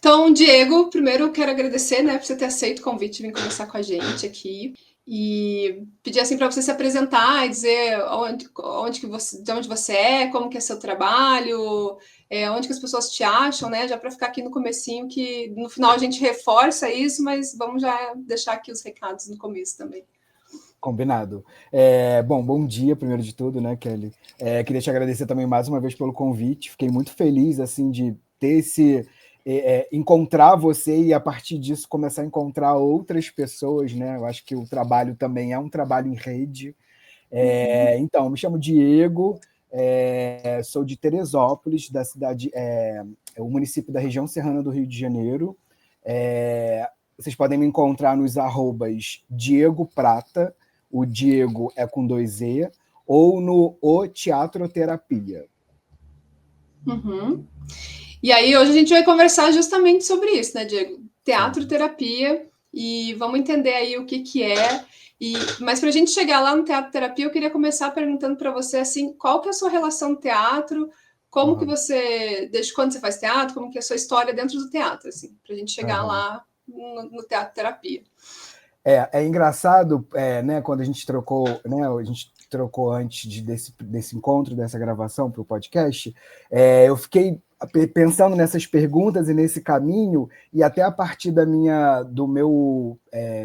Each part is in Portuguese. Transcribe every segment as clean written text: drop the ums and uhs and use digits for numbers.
Então, Diego, primeiro eu quero agradecer, né, por você ter aceito o convite de vir conversar com a gente aqui e pedir assim para você se apresentar e dizer onde que você, de onde você é, como que é seu trabalho, onde que as pessoas te acham, né? Já para ficar aqui no comecinho, que no final a gente reforça isso, mas vamos já deixar aqui os recados no começo também. Combinado. Bom dia, primeiro de tudo, né, Kelly? Queria te agradecer também mais uma vez pelo convite. Fiquei muito feliz, assim, de ter encontrar você e, a partir disso, começar a encontrar outras pessoas, né? Eu acho que o trabalho também é um trabalho em rede. Então, me chamo Diego, sou de Teresópolis, da cidade, o município da região serrana do Rio de Janeiro. Vocês podem me encontrar nos arrobas Diego Prata, o Diego é com 2E, ou no O Teatroterapia. Uhum. E aí, hoje a gente vai conversar justamente sobre isso, né, Diego? Teatro terapia, e vamos entender aí o que que é. Mas para a gente chegar lá no teatro terapia, eu queria começar perguntando para você, assim, qual que é a sua relação no teatro, como que você, desde quando você faz teatro, como que é a sua história dentro do teatro, assim, para a gente chegar lá no teatro terapia. É engraçado, né, quando a gente trocou, né, a gente trocou antes desse encontro, dessa gravação para o podcast, eu fiquei pensando nessas perguntas e nesse caminho, e até a partir do meu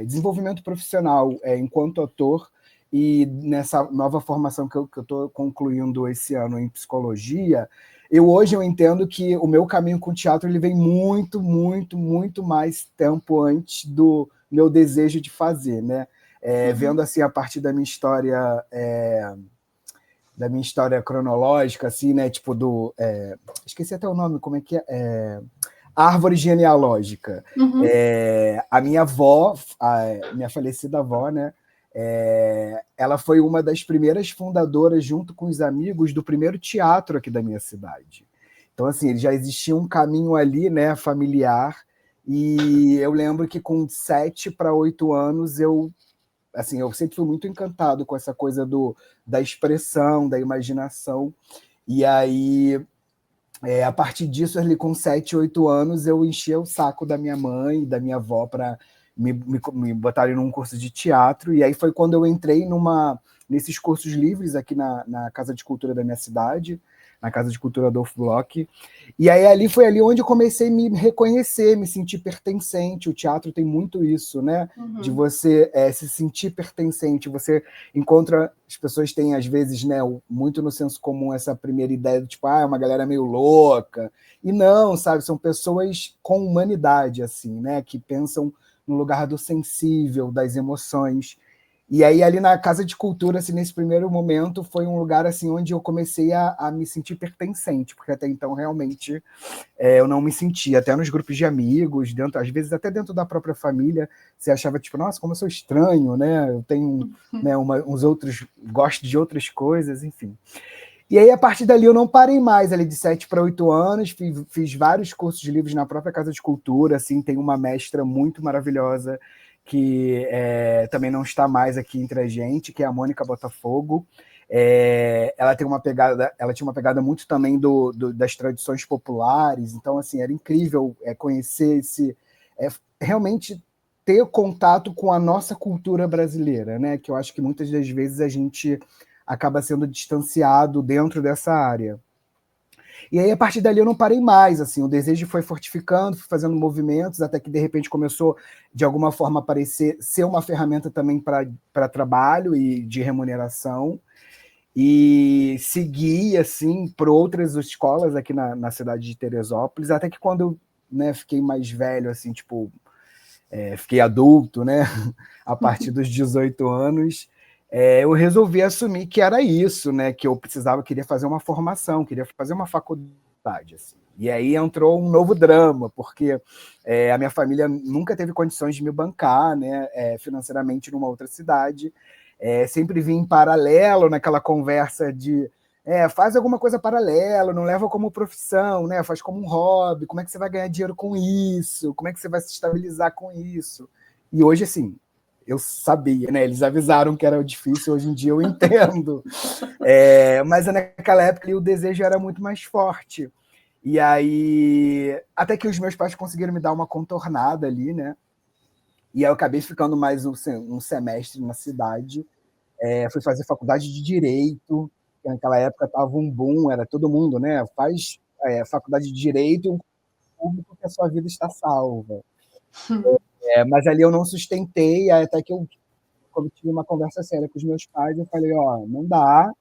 desenvolvimento profissional enquanto ator, e nessa nova formação que eu estou concluindo esse ano em psicologia, hoje eu entendo que o meu caminho com o teatro ele vem muito, muito, muito mais tempo antes do meu desejo de fazer, né? Vendo assim a partir da minha história cronológica, assim, né? Tipo esqueci até o nome, como é que é? Árvore genealógica. A minha avó, a minha falecida avó, né? Ela foi uma das primeiras fundadoras, junto com os amigos, do primeiro teatro aqui da minha cidade. Então, assim, já existia um caminho ali, né, familiar, e eu lembro que com 7 para 8 anos eu sempre fui muito encantado com essa coisa da expressão, da imaginação. E aí, a partir disso, ali com 7, 8 anos, eu enchia o saco da minha mãe e da minha avó para me botarem num curso de teatro. E aí foi quando eu entrei nesses cursos livres aqui na Casa de Cultura da minha cidade, na Casa de Cultura Adolfo Bloch. E aí foi ali onde eu comecei a me reconhecer, me sentir pertencente. O teatro tem muito isso, né? De você se sentir pertencente. Você encontra, as pessoas têm às vezes, né, muito no senso comum essa primeira ideia do tipo, é uma galera meio louca. E não, sabe, são pessoas com humanidade, assim, né, que pensam no lugar do sensível, das emoções. E aí, ali na Casa de Cultura, assim, nesse primeiro momento, foi um lugar assim onde eu comecei a me sentir pertencente, porque até então, realmente, eu não me sentia. Até nos grupos de amigos, às vezes até dentro da própria família, você achava, tipo, nossa, como eu sou estranho, né? Eu tenho uns outros, gosto de outras coisas, enfim. E aí, a partir dali, eu não parei mais, ali de 7 para 8 anos, fiz vários cursos de livros na própria Casa de Cultura, assim, tem uma mestra muito maravilhosa que também não está mais aqui entre a gente, que é a Mônica Botafogo. Ela tinha uma pegada muito também das tradições populares, então, assim, era incrível conhecer realmente ter contato com a nossa cultura brasileira, né? Que eu acho que muitas das vezes a gente acaba sendo distanciado dentro dessa área. E aí, a partir dali, eu não parei mais, assim, o desejo foi fortificando, fui fazendo movimentos, até que, de repente, começou, de alguma forma, a parecer ser uma ferramenta também para trabalho e de remuneração, e segui, assim, por outras escolas aqui na cidade de Teresópolis, até que quando eu, né, fiquei mais velho, assim, tipo, fiquei adulto, né, a partir dos 18 anos, eu resolvi assumir que era isso, né, que eu queria fazer uma formação, queria fazer uma faculdade, assim. E aí entrou um novo drama, porque a minha família nunca teve condições de me bancar, né, financeiramente numa outra cidade, sempre vim em paralelo naquela conversa de faz alguma coisa paralela, não leva como profissão, né? Faz como um hobby, como é que você vai ganhar dinheiro com isso? Como é que você vai se estabilizar com isso? E hoje, assim, eu sabia, né? Eles avisaram que era difícil, hoje em dia eu entendo. Mas naquela época o desejo era muito mais forte. E aí, até que os meus pais conseguiram me dar uma contornada ali, né? E aí eu acabei ficando mais um semestre na cidade. Fui fazer faculdade de Direito, que naquela época estava um boom, era todo mundo, né? Faz faculdade de Direito e um público que a sua vida está salva. Mas ali eu não sustentei, até que eu tive uma conversa séria com os meus pais, eu falei, ó, não dá,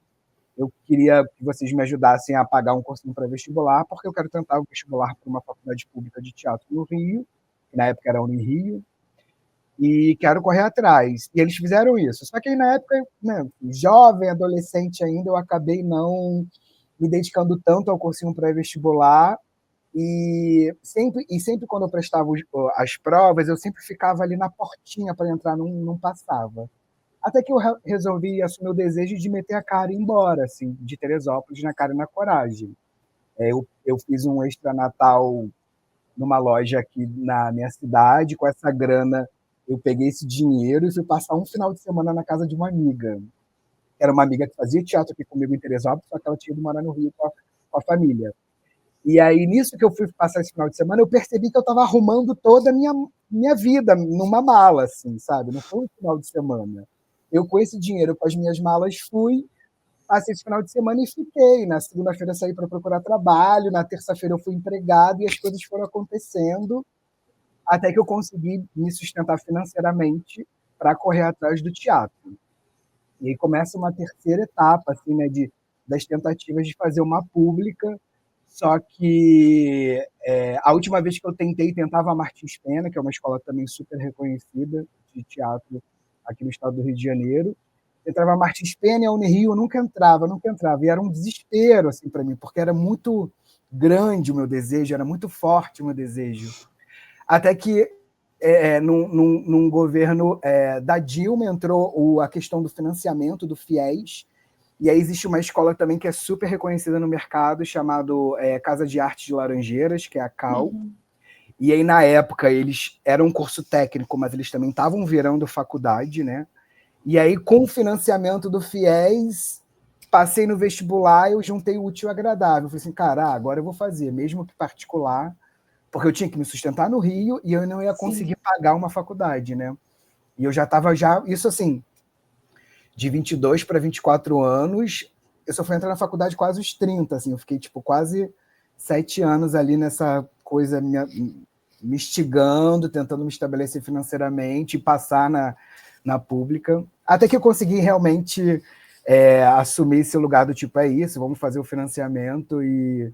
eu queria que vocês me ajudassem a pagar um cursinho para vestibular, porque eu quero tentar o vestibular para uma faculdade pública de teatro no Rio, que na época era Unirio, e quero correr atrás. E eles fizeram isso. Só que aí, na época, né, jovem, adolescente ainda, eu acabei não me dedicando tanto ao cursinho pré-vestibular. E sempre quando eu prestava as provas, eu sempre ficava ali na portinha para entrar, não passava. Até que eu resolvi assumir o desejo de meter a cara e ir embora, assim, de Teresópolis, na cara e na coragem. Eu fiz um extra Natal numa loja aqui na minha cidade, com essa grana eu peguei esse dinheiro e fui passar um final de semana na casa de uma amiga. Era uma amiga que fazia teatro aqui comigo em Teresópolis, só que ela tinha ido morar no Rio com a família. E aí, nisso que eu fui passar esse final de semana, eu percebi que eu estava arrumando toda a minha vida numa mala, assim, sabe? Não foi um final de semana. Eu, com esse dinheiro, com as minhas malas, fui, passei esse final de semana e fiquei. Na segunda-feira, saí para procurar trabalho, na terça-feira, eu fui empregado e as coisas foram acontecendo até que eu consegui me sustentar financeiramente para correr atrás do teatro. E aí começa uma terceira etapa, assim, né, das tentativas de fazer uma pública. Só que a última vez que eu tentava a Martins Pena, que é uma escola também super reconhecida de teatro aqui no estado do Rio de Janeiro. Entrava a Martins Pena e a Unirio, eu nunca entrava, nunca entrava. E era um desespero assim, para mim, porque era muito grande o meu desejo, era muito forte o meu desejo. Até que num governo da Dilma entrou a questão do financiamento do FIES, e aí existe uma escola também que é super reconhecida no mercado, chamado Casa de Arte de Laranjeiras, que é a CAL. E aí, na época, eles eram um curso técnico, mas eles também estavam virando faculdade, né? E aí, com o financiamento do FIES, passei no vestibular e eu juntei o útil ao agradável. Eu falei assim, cara, agora eu vou fazer, mesmo que particular, porque eu tinha que me sustentar no Rio e eu não ia conseguir pagar uma faculdade, né? E eu já estava isso assim, de 22 para 24 anos, eu só fui entrar na faculdade quase os 30, assim, eu fiquei tipo quase 7 anos ali nessa coisa me instigando, tentando me estabelecer financeiramente e passar na pública, até que eu consegui realmente assumir esse lugar do tipo, é isso, vamos fazer o financiamento e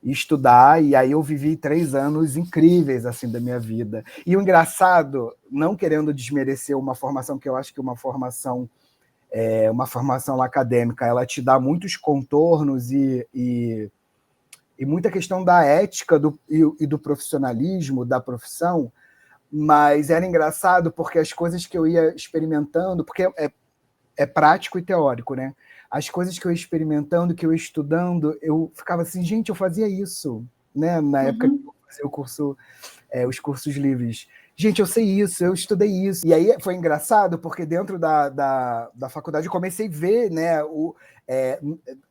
estudar, e aí eu vivi 3 anos incríveis assim da minha vida. E o engraçado, não querendo desmerecer uma formação que eu acho que uma formação acadêmica, ela te dá muitos contornos e muita questão da ética e do profissionalismo, da profissão, mas era engraçado porque as coisas que eu ia experimentando, porque é prático e teórico, né? As coisas que eu ia experimentando, que eu ia estudando, eu ficava assim, gente, eu fazia isso, né? Na época que eu fazia os cursos livres. Gente, eu sei isso, eu estudei isso. E aí foi engraçado, porque dentro da faculdade eu comecei a ver, né,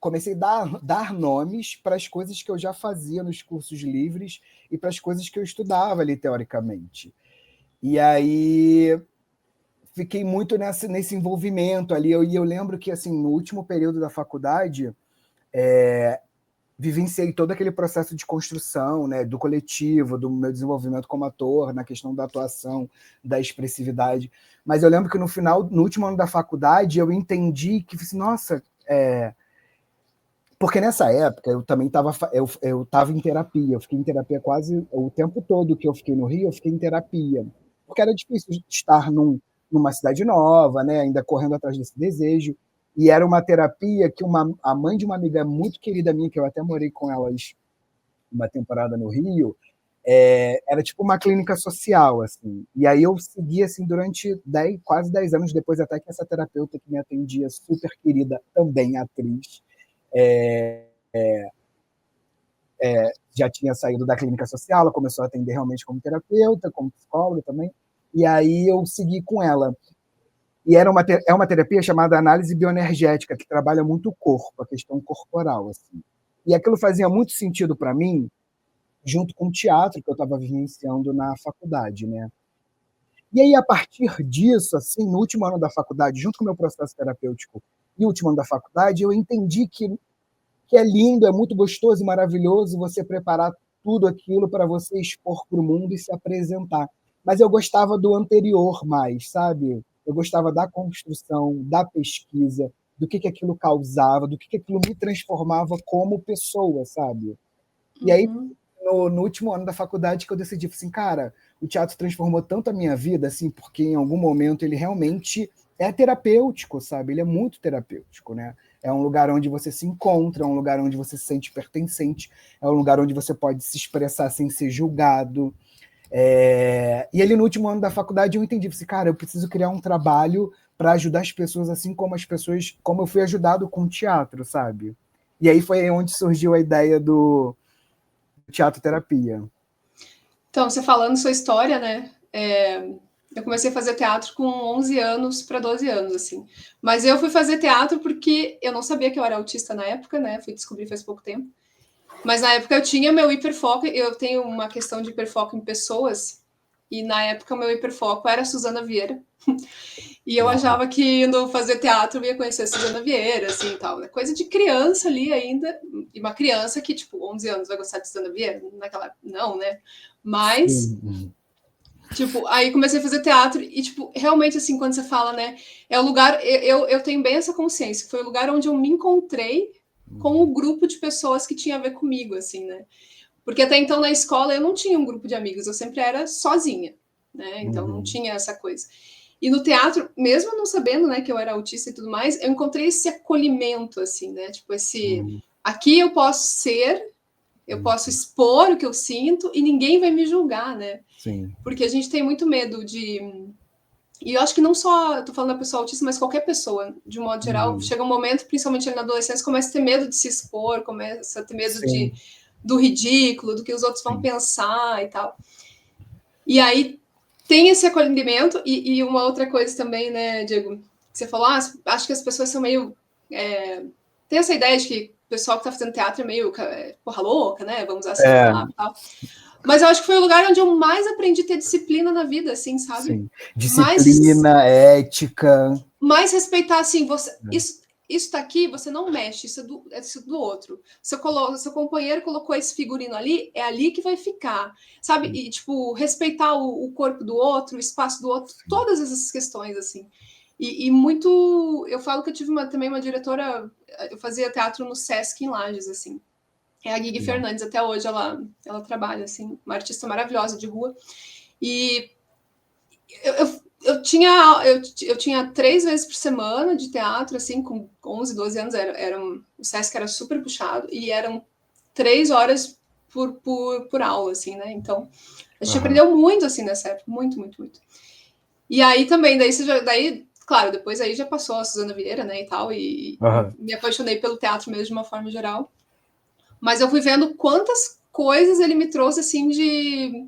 comecei a dar nomes para as coisas que eu já fazia nos cursos livres e para as coisas que eu estudava ali, teoricamente. E aí fiquei muito nesse envolvimento ali. E eu lembro que, assim, no último período da faculdade, vivenciei todo aquele processo de construção, né, do coletivo, do meu desenvolvimento como ator, na questão da atuação, da expressividade. Mas eu lembro que no último ano da faculdade, eu entendi que, nossa, porque nessa época eu também estava em terapia, eu fiquei em terapia quase o tempo todo que eu fiquei no Rio, eu fiquei em terapia, porque era difícil estar numa cidade nova, né, ainda correndo atrás desse desejo. E era uma terapia que a mãe de uma amiga muito querida minha, que eu até morei com elas uma temporada no Rio, era tipo uma clínica social, assim. E aí eu segui, assim, durante quase 10 anos depois, até que essa terapeuta que me atendia, super querida, também atriz, já tinha saído da clínica social, ela começou a atender realmente como terapeuta, como psicóloga também, e aí eu segui com ela. E é uma terapia chamada análise bioenergética, que trabalha muito o corpo, a questão corporal, assim. E aquilo fazia muito sentido para mim, junto com o teatro que eu estava vivenciando na faculdade, né? E aí, a partir disso, assim, no último ano da faculdade, junto com o meu processo terapêutico e o último ano da faculdade, eu entendi que é lindo, é muito gostoso e maravilhoso você preparar tudo aquilo para você expor para o mundo e se apresentar. Mas eu gostava do anterior mais, sabe? Eu gostava da construção, da pesquisa, do que aquilo causava, do que aquilo me transformava como pessoa, sabe? E aí, no último ano da faculdade, que eu decidi, assim, cara, o teatro transformou tanto a minha vida, assim, porque em algum momento ele realmente é terapêutico, sabe? Ele é muito terapêutico, né? É um lugar onde você se encontra, é um lugar onde você se sente pertencente, é um lugar onde você pode se expressar sem ser julgado. E ali no último ano da faculdade eu entendi, assim, cara, eu preciso criar um trabalho para ajudar as pessoas assim como as pessoas, como eu fui ajudado com o teatro, sabe? E aí foi onde surgiu a ideia do teatro terapia. Então, você falando sua história, né? Eu comecei a fazer teatro com 11 anos para 12 anos, assim. Mas eu fui fazer teatro porque eu não sabia que eu era autista na época, né? Fui descobrir faz pouco tempo. Mas na época eu tinha meu hiperfoco, eu tenho uma questão de hiperfoco em pessoas, e na época o meu hiperfoco era a Suzana Vieira. E eu achava que indo fazer teatro eu ia conhecer a Suzana Vieira, assim, e tal, né? Coisa de criança ali ainda, e uma criança que, tipo, 11 anos vai gostar de Suzana Vieira? Naquela... Não, né? Mas... Tipo, aí comecei a fazer teatro e, tipo, realmente, assim, quando você fala, né, é o lugar, eu tenho bem essa consciência, foi o lugar onde eu me encontrei com o grupo de pessoas que tinha a ver comigo, assim, né, porque até então na escola eu não tinha um grupo de amigos, eu sempre era sozinha, né, então não tinha essa coisa. E no teatro, mesmo não sabendo, né, que eu era autista e tudo mais, eu encontrei esse acolhimento, assim, né, tipo, aqui eu posso ser, eu posso expor o que eu sinto e ninguém vai me julgar, né? Sim. Porque a gente tem muito medo de... E eu acho que não só, tô falando da pessoa autista, mas qualquer pessoa, de um modo geral, chega um momento, principalmente ali na adolescência, começa a ter medo de se expor, começa a ter medo do ridículo, do que os outros vão pensar e tal. E aí tem esse acolhimento, e uma outra coisa também, né, Diego, que você falou, acho que as pessoas são meio... tem essa ideia de que o pessoal que tá fazendo teatro é meio porra louca, né, vamos usar essa palavra e tal. Mas eu acho que foi o lugar onde eu mais aprendi a ter disciplina na vida, assim, sabe? Sim. Disciplina, ética. Mais respeitar, assim, você... Isso tá aqui, você não mexe, isso é do outro. Seu companheiro colocou esse figurino ali, é ali que vai ficar, sabe? E, tipo, respeitar o corpo do outro, o espaço do outro, todas essas questões, assim. E muito... Eu falo que eu tive também uma diretora... Eu fazia teatro no Sesc em Lages, assim. É a Gigi Fernandes, até hoje ela trabalha, assim, uma artista maravilhosa de rua. E eu tinha 3 vezes por semana de teatro, assim, com 11, 12 anos, o Sesc era super puxado, e eram 3 horas por aula, assim, né? Então, a gente aprendeu muito, assim, nessa época, muito, muito, muito. E aí também, daí, claro, depois aí já passou a Suzana Vieira, né, e tal, e me apaixonei pelo teatro mesmo de uma forma geral. Mas eu fui vendo quantas coisas ele me trouxe, assim, de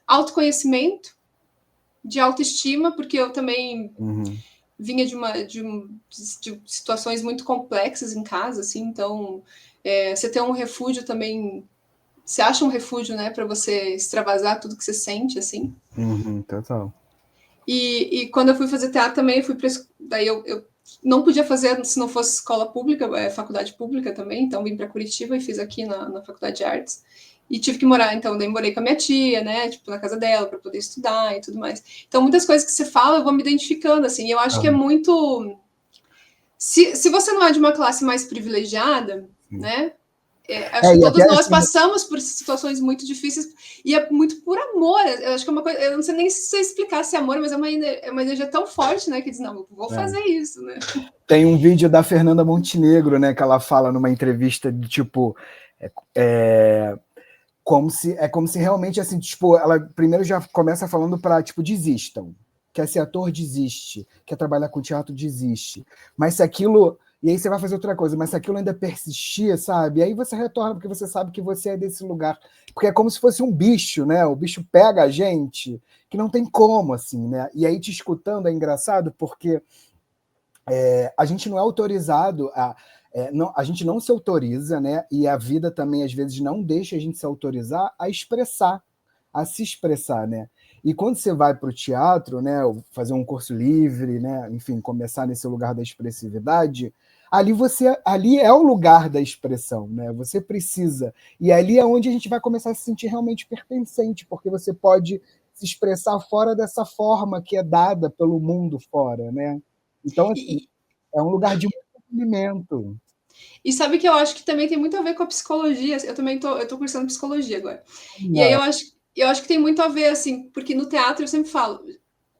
autoconhecimento, de autoestima, porque eu também vinha de situações muito complexas em casa, assim, então você ter um refúgio também, você acha um refúgio, né, para você extravasar tudo que você sente, assim. Total. E quando eu fui fazer teatro também, daí eu não podia fazer se não fosse escola pública, faculdade pública também, então vim para Curitiba e fiz aqui na Faculdade de Artes. E tive que morar, então, daí morei com a minha tia, né, tipo, na casa dela, para poder estudar e tudo mais. Então, muitas coisas que você fala, eu vou me identificando, assim, e eu acho que é muito... Se você não é de uma classe mais privilegiada, né, acho que todos nós passamos por situações muito difíceis, e é muito por amor, eu acho que é uma coisa, eu não sei nem se você explicar se é amor, mas é uma energia tão forte, né, que diz, não, vou fazer isso, né. Tem um vídeo da Fernanda Montenegro, né, que ela fala numa entrevista de, tipo, como se realmente, assim, tipo, ela primeiro já começa falando para, tipo, desistam. Quer ser ator, desiste. Quer trabalhar com teatro, desiste. Mas se aquilo... E aí você vai fazer outra coisa, mas se aquilo ainda persistir, sabe? Aí você retorna, porque você sabe que você é desse lugar. Porque é como se fosse um bicho, né? O bicho pega a gente, que não tem como, assim, né? E aí te escutando é engraçado, porque a gente não é autorizado a gente não se autoriza, né? E a vida também, às vezes, não deixa a gente se autorizar a expressar, a se expressar, né? E quando você vai para o teatro, né, fazer um curso livre, né, enfim, começar nesse lugar da expressividade, ali é o lugar da expressão, né? Você precisa. E ali é onde a gente vai começar a se sentir realmente pertencente, porque você pode se expressar fora dessa forma que é dada pelo mundo fora, né? Então, assim, é um lugar de movimento. E sabe que eu acho que também tem muito a ver com a psicologia. Eu também tô cursando psicologia agora. E aí Não. eu acho que tem muito a ver, assim, porque no teatro eu sempre falo,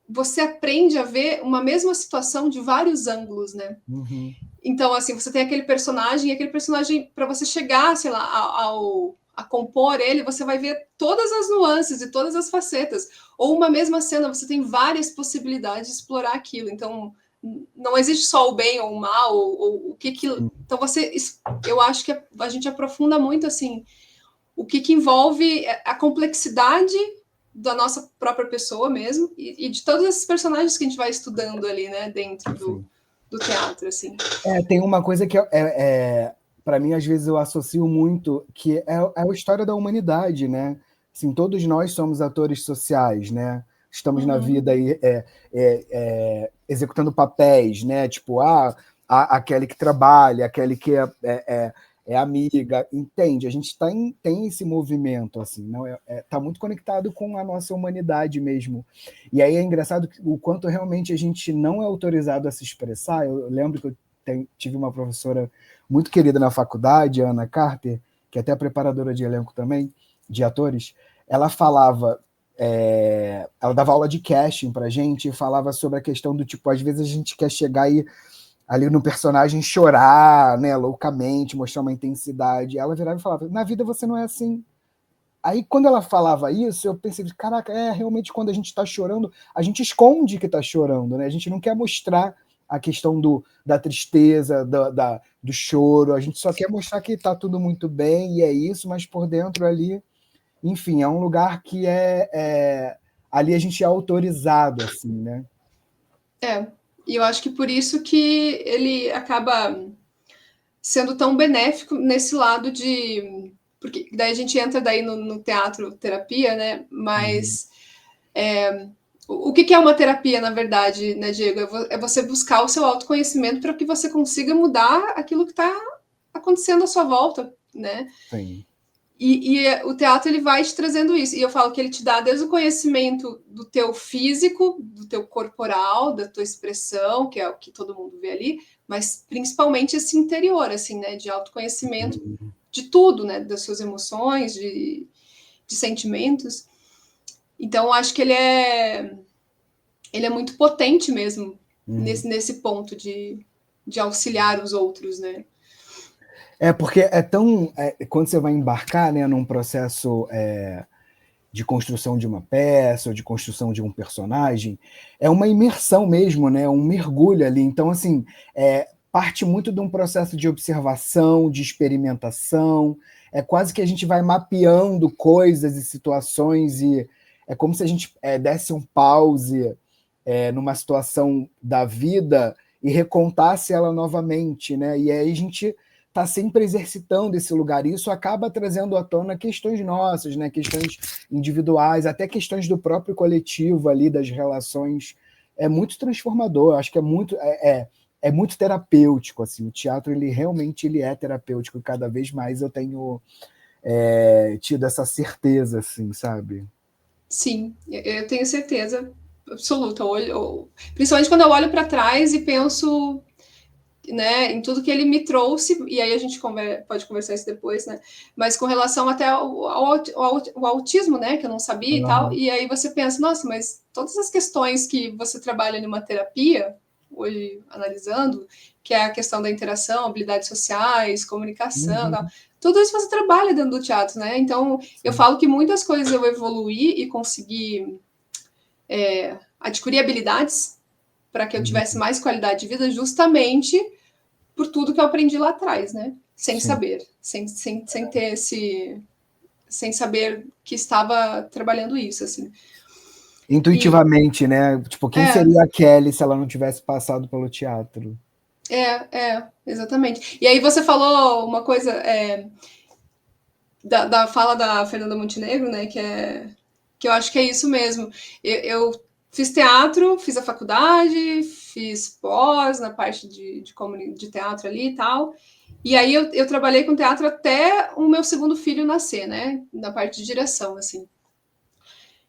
você aprende a ver uma mesma situação de vários ângulos, né? Uhum. Então, assim, você tem aquele personagem, e aquele personagem, para você chegar, sei lá, a compor ele, você vai ver todas as nuances e todas as facetas. Ou uma mesma cena, você tem várias possibilidades de explorar aquilo. Então, não existe só o bem ou o mal, ou o que que. Então, eu acho que a gente aprofunda muito, assim, o que envolve a complexidade da nossa própria pessoa mesmo, e de todos esses personagens que a gente vai estudando ali, né, dentro do teatro, assim. Tem uma coisa que para mim, às vezes, eu associo muito, que é a história da humanidade, né? Assim, todos nós somos atores sociais, né? Estamos na vida aí executando papéis, né? Tipo, aquele que trabalha, aquele que é amiga, entende? A gente tem esse movimento, assim, não tá muito conectado com a nossa humanidade mesmo. E aí é engraçado o quanto realmente a gente não é autorizado a se expressar. Eu lembro que eu tive uma professora muito querida na faculdade, Ana Carter, que é até preparadora de elenco também, de atores. Ela falava, ela dava aula de casting pra gente e falava sobre a questão do tipo, às vezes a gente quer chegar e ali no personagem chorar, né, loucamente, mostrar uma intensidade. Ela virava e falava, na vida você não é assim. Aí, quando ela falava isso, eu pensei, caraca, realmente quando a gente está chorando, a gente esconde que está chorando, né? A gente não quer mostrar a questão da tristeza, do choro, a gente só quer mostrar que está tudo muito bem e é isso, mas por dentro ali, enfim, é um lugar que ali a gente é autorizado, assim, né? E eu acho que por isso que ele acaba sendo tão benéfico nesse lado de... Porque daí a gente entra daí no teatro terapia, né? Mas o que é uma terapia, na verdade, né, Diego? É você buscar o seu autoconhecimento para que você consiga mudar aquilo que está acontecendo à sua volta, né? Sim. E o teatro ele vai te trazendo isso. E eu falo que ele te dá desde o conhecimento do teu físico, do teu corporal, da tua expressão, que é o que todo mundo vê ali, mas principalmente esse interior, assim, né? De autoconhecimento de tudo, né? Das suas emoções, de sentimentos. Então, eu acho que ele é muito potente mesmo nesse ponto de auxiliar os outros, né? Porque é tão... quando você vai embarcar, né, num processo de construção de uma peça, ou de construção de um personagem, é uma imersão mesmo, né, um mergulho ali. Então, assim, parte muito de um processo de observação, de experimentação, é quase que a gente vai mapeando coisas e situações, e é como se a gente desse um pause numa situação da vida e recontasse ela novamente, né? E aí a gente está sempre exercitando esse lugar. E isso acaba trazendo à tona questões nossas, né? Questões individuais, até questões do próprio coletivo ali, das relações. É muito transformador, acho que é muito terapêutico. Assim. O teatro ele realmente é terapêutico, e cada vez mais eu tenho tido essa certeza, assim, sabe? Sim, eu tenho certeza absoluta. Principalmente quando eu olho para trás e penso, né, em tudo que ele me trouxe, e aí a gente pode conversar isso depois, né? Mas com relação até ao autismo, né, que eu não sabia e tal, e aí você pensa, nossa, mas todas as questões que você trabalha numa terapia, hoje analisando, que é a questão da interação, habilidades sociais, comunicação, tal, tudo isso você trabalha dentro do teatro, né? Então, eu falo que muitas coisas eu evoluí e consegui adquirir habilidades para que eu tivesse mais qualidade de vida, justamente por tudo que eu aprendi lá atrás, né? Sem saber, sem ter sem saber que estava trabalhando isso, assim. Intuitivamente, né? Tipo, quem seria a Kelly se ela não tivesse passado pelo teatro? Exatamente. E aí você falou uma coisa da fala da Fernanda Montenegro, né? Que eu acho que é isso mesmo. Eu fiz teatro, fiz a faculdade, fiz pós na parte de teatro ali e tal. E aí eu trabalhei com teatro até o meu segundo filho nascer, né? Na parte de direção, assim.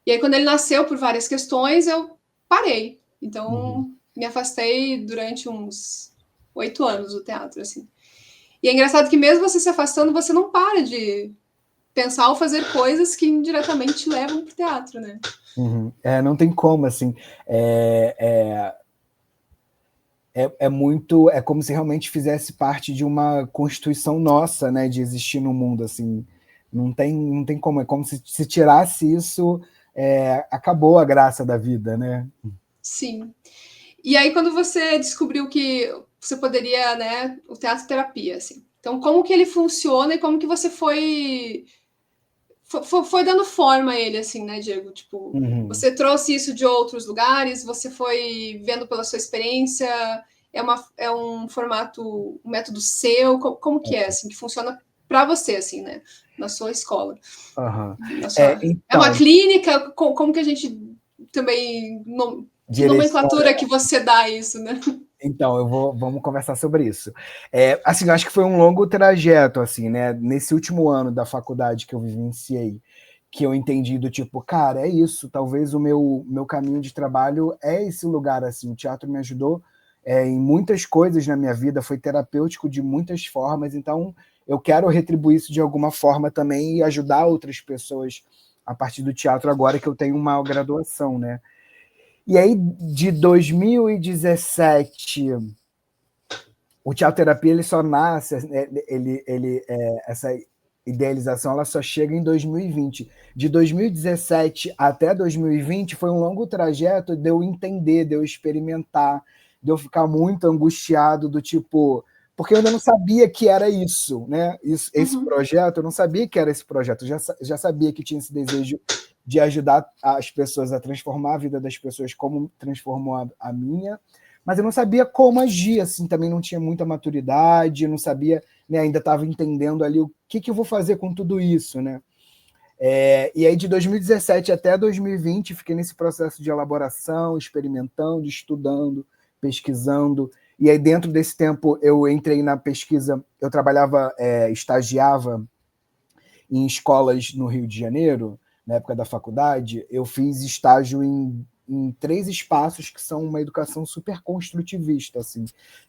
E aí, quando ele nasceu, por várias questões, eu parei. Então, me afastei durante uns 8 anos do teatro, assim. E é engraçado que mesmo você se afastando, você não para de pensar ou fazer coisas que indiretamente levam para o teatro, né? Não tem como, assim. É muito. É como se realmente fizesse parte de uma constituição nossa, né? De existir no mundo, assim. Não tem como. É como se tirasse isso, acabou a graça da vida, né? Sim. E aí, quando você descobriu que você poderia, né, o teatro terapia, assim. Então, como que ele funciona e como que você foi dando forma a ele, assim, né, Diego? Tipo, você trouxe isso de outros lugares, você foi vendo pela sua experiência, é um formato, um método seu, como que é, assim, que funciona para você, assim, né, na sua escola? É uma Então, clínica? Como que a gente também, que nomenclatura que você dá isso, né? Então, vamos conversar sobre isso. Assim, eu acho que foi um longo trajeto, assim, né? Nesse último ano da faculdade que eu vivenciei, que eu entendi do tipo, cara, é isso, talvez o meu caminho de trabalho é esse lugar, assim. O teatro me ajudou em muitas coisas na minha vida, foi terapêutico de muitas formas, então eu quero retribuir isso de alguma forma também e ajudar outras pessoas a partir do teatro agora que eu tenho uma graduação, né? E aí, de 2017, o Teatro Terapia ele só nasce, essa idealização ela só chega em 2020. De 2017 até 2020 foi um longo trajeto de eu entender, de eu experimentar, de eu ficar muito angustiado do tipo, porque eu ainda não sabia que era isso, né? Esse projeto, eu não sabia que era esse projeto, eu já sabia que tinha esse desejo de ajudar as pessoas a transformar a vida das pessoas como transformou a minha, mas eu não sabia como agir, assim, também não tinha muita maturidade, não sabia, né, ainda estava entendendo ali o que eu vou fazer com tudo isso, né? E aí de 2017 até 2020 fiquei nesse processo de elaboração, experimentando, estudando, pesquisando, e aí dentro desse tempo eu entrei na pesquisa, eu trabalhava, estagiava em escolas no Rio de Janeiro, na época da faculdade, eu fiz estágio em 3 espaços que são uma educação super construtivista, assim,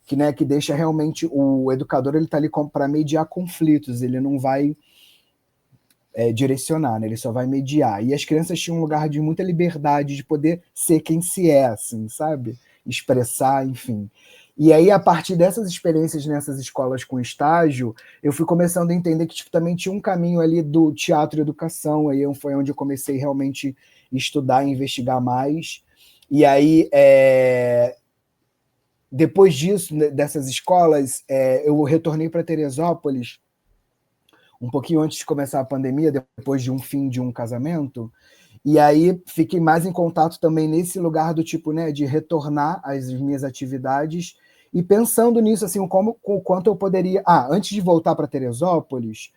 que, né, que deixa realmente o educador ele está ali para mediar conflitos, ele não vai direcionar, né, ele só vai mediar. E as crianças tinham um lugar de muita liberdade de poder ser quem se é, assim, sabe? Expressar, enfim. E aí, a partir dessas experiências nessas escolas com estágio, eu fui começando a entender que tipo, também tinha um caminho ali do teatro e educação, aí foi onde eu comecei realmente a estudar e investigar mais. E aí, depois disso, dessas escolas, eu retornei para Teresópolis, um pouquinho antes de começar a pandemia, depois de um fim de um casamento, e aí fiquei mais em contato também nesse lugar do tipo, né, de retornar às minhas atividades e pensando nisso, assim, o quanto eu poderia... antes de voltar para Teresópolis,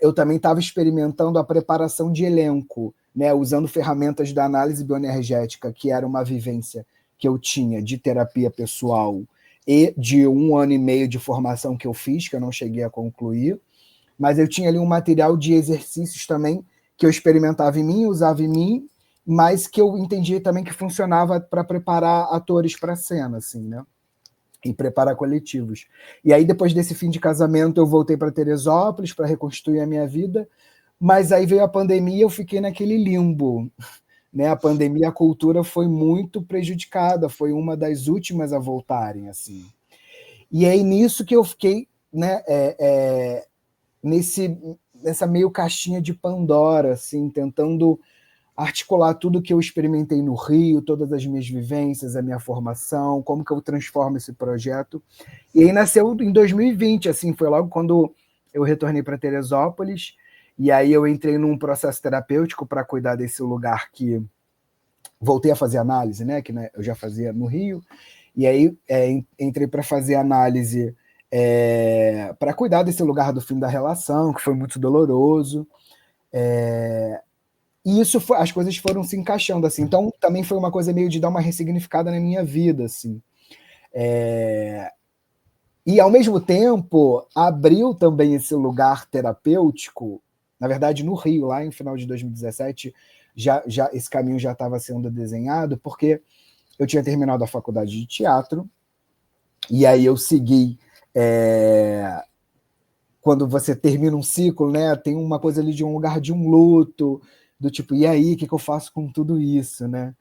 eu também estava experimentando a preparação de elenco, né, usando ferramentas da análise bioenergética, que era uma vivência que eu tinha de terapia pessoal e de 1 ano e meio de formação que eu fiz, que eu não cheguei a concluir, mas eu tinha ali um material de exercícios também que eu experimentava em mim, usava em mim, mas que eu entendia também que funcionava para preparar atores para a cena, assim, né? E preparar coletivos. E aí, depois desse fim de casamento, eu voltei para Teresópolis para reconstruir a minha vida, mas aí veio a pandemia e eu fiquei naquele limbo. Né? A pandemia, a cultura foi muito prejudicada, foi uma das últimas a voltarem, assim. E aí, nisso que eu fiquei, né, nessa meio caixinha de Pandora, assim, tentando articular tudo que eu experimentei no Rio, todas as minhas vivências, a minha formação, como que eu transformo esse projeto. E aí nasceu em 2020, assim, foi logo quando eu retornei para Teresópolis, e aí eu entrei num processo terapêutico para cuidar desse lugar que voltei a fazer análise, né, que né, eu já fazia no Rio, E aí entrei para fazer análise para cuidar desse lugar do fim da relação, que foi muito doloroso. E isso as coisas foram se encaixando, assim. Então, também foi uma coisa meio de dar uma ressignificada na minha vida, assim. E, ao mesmo tempo, abriu também esse lugar terapêutico, na verdade, no Rio, lá em final de 2017, esse caminho já estava sendo desenhado, porque eu tinha terminado a faculdade de teatro, e aí eu segui... Quando você termina um ciclo, né, tem uma coisa ali de um lugar de um luto, do tipo, e aí, o que eu faço com tudo isso, né?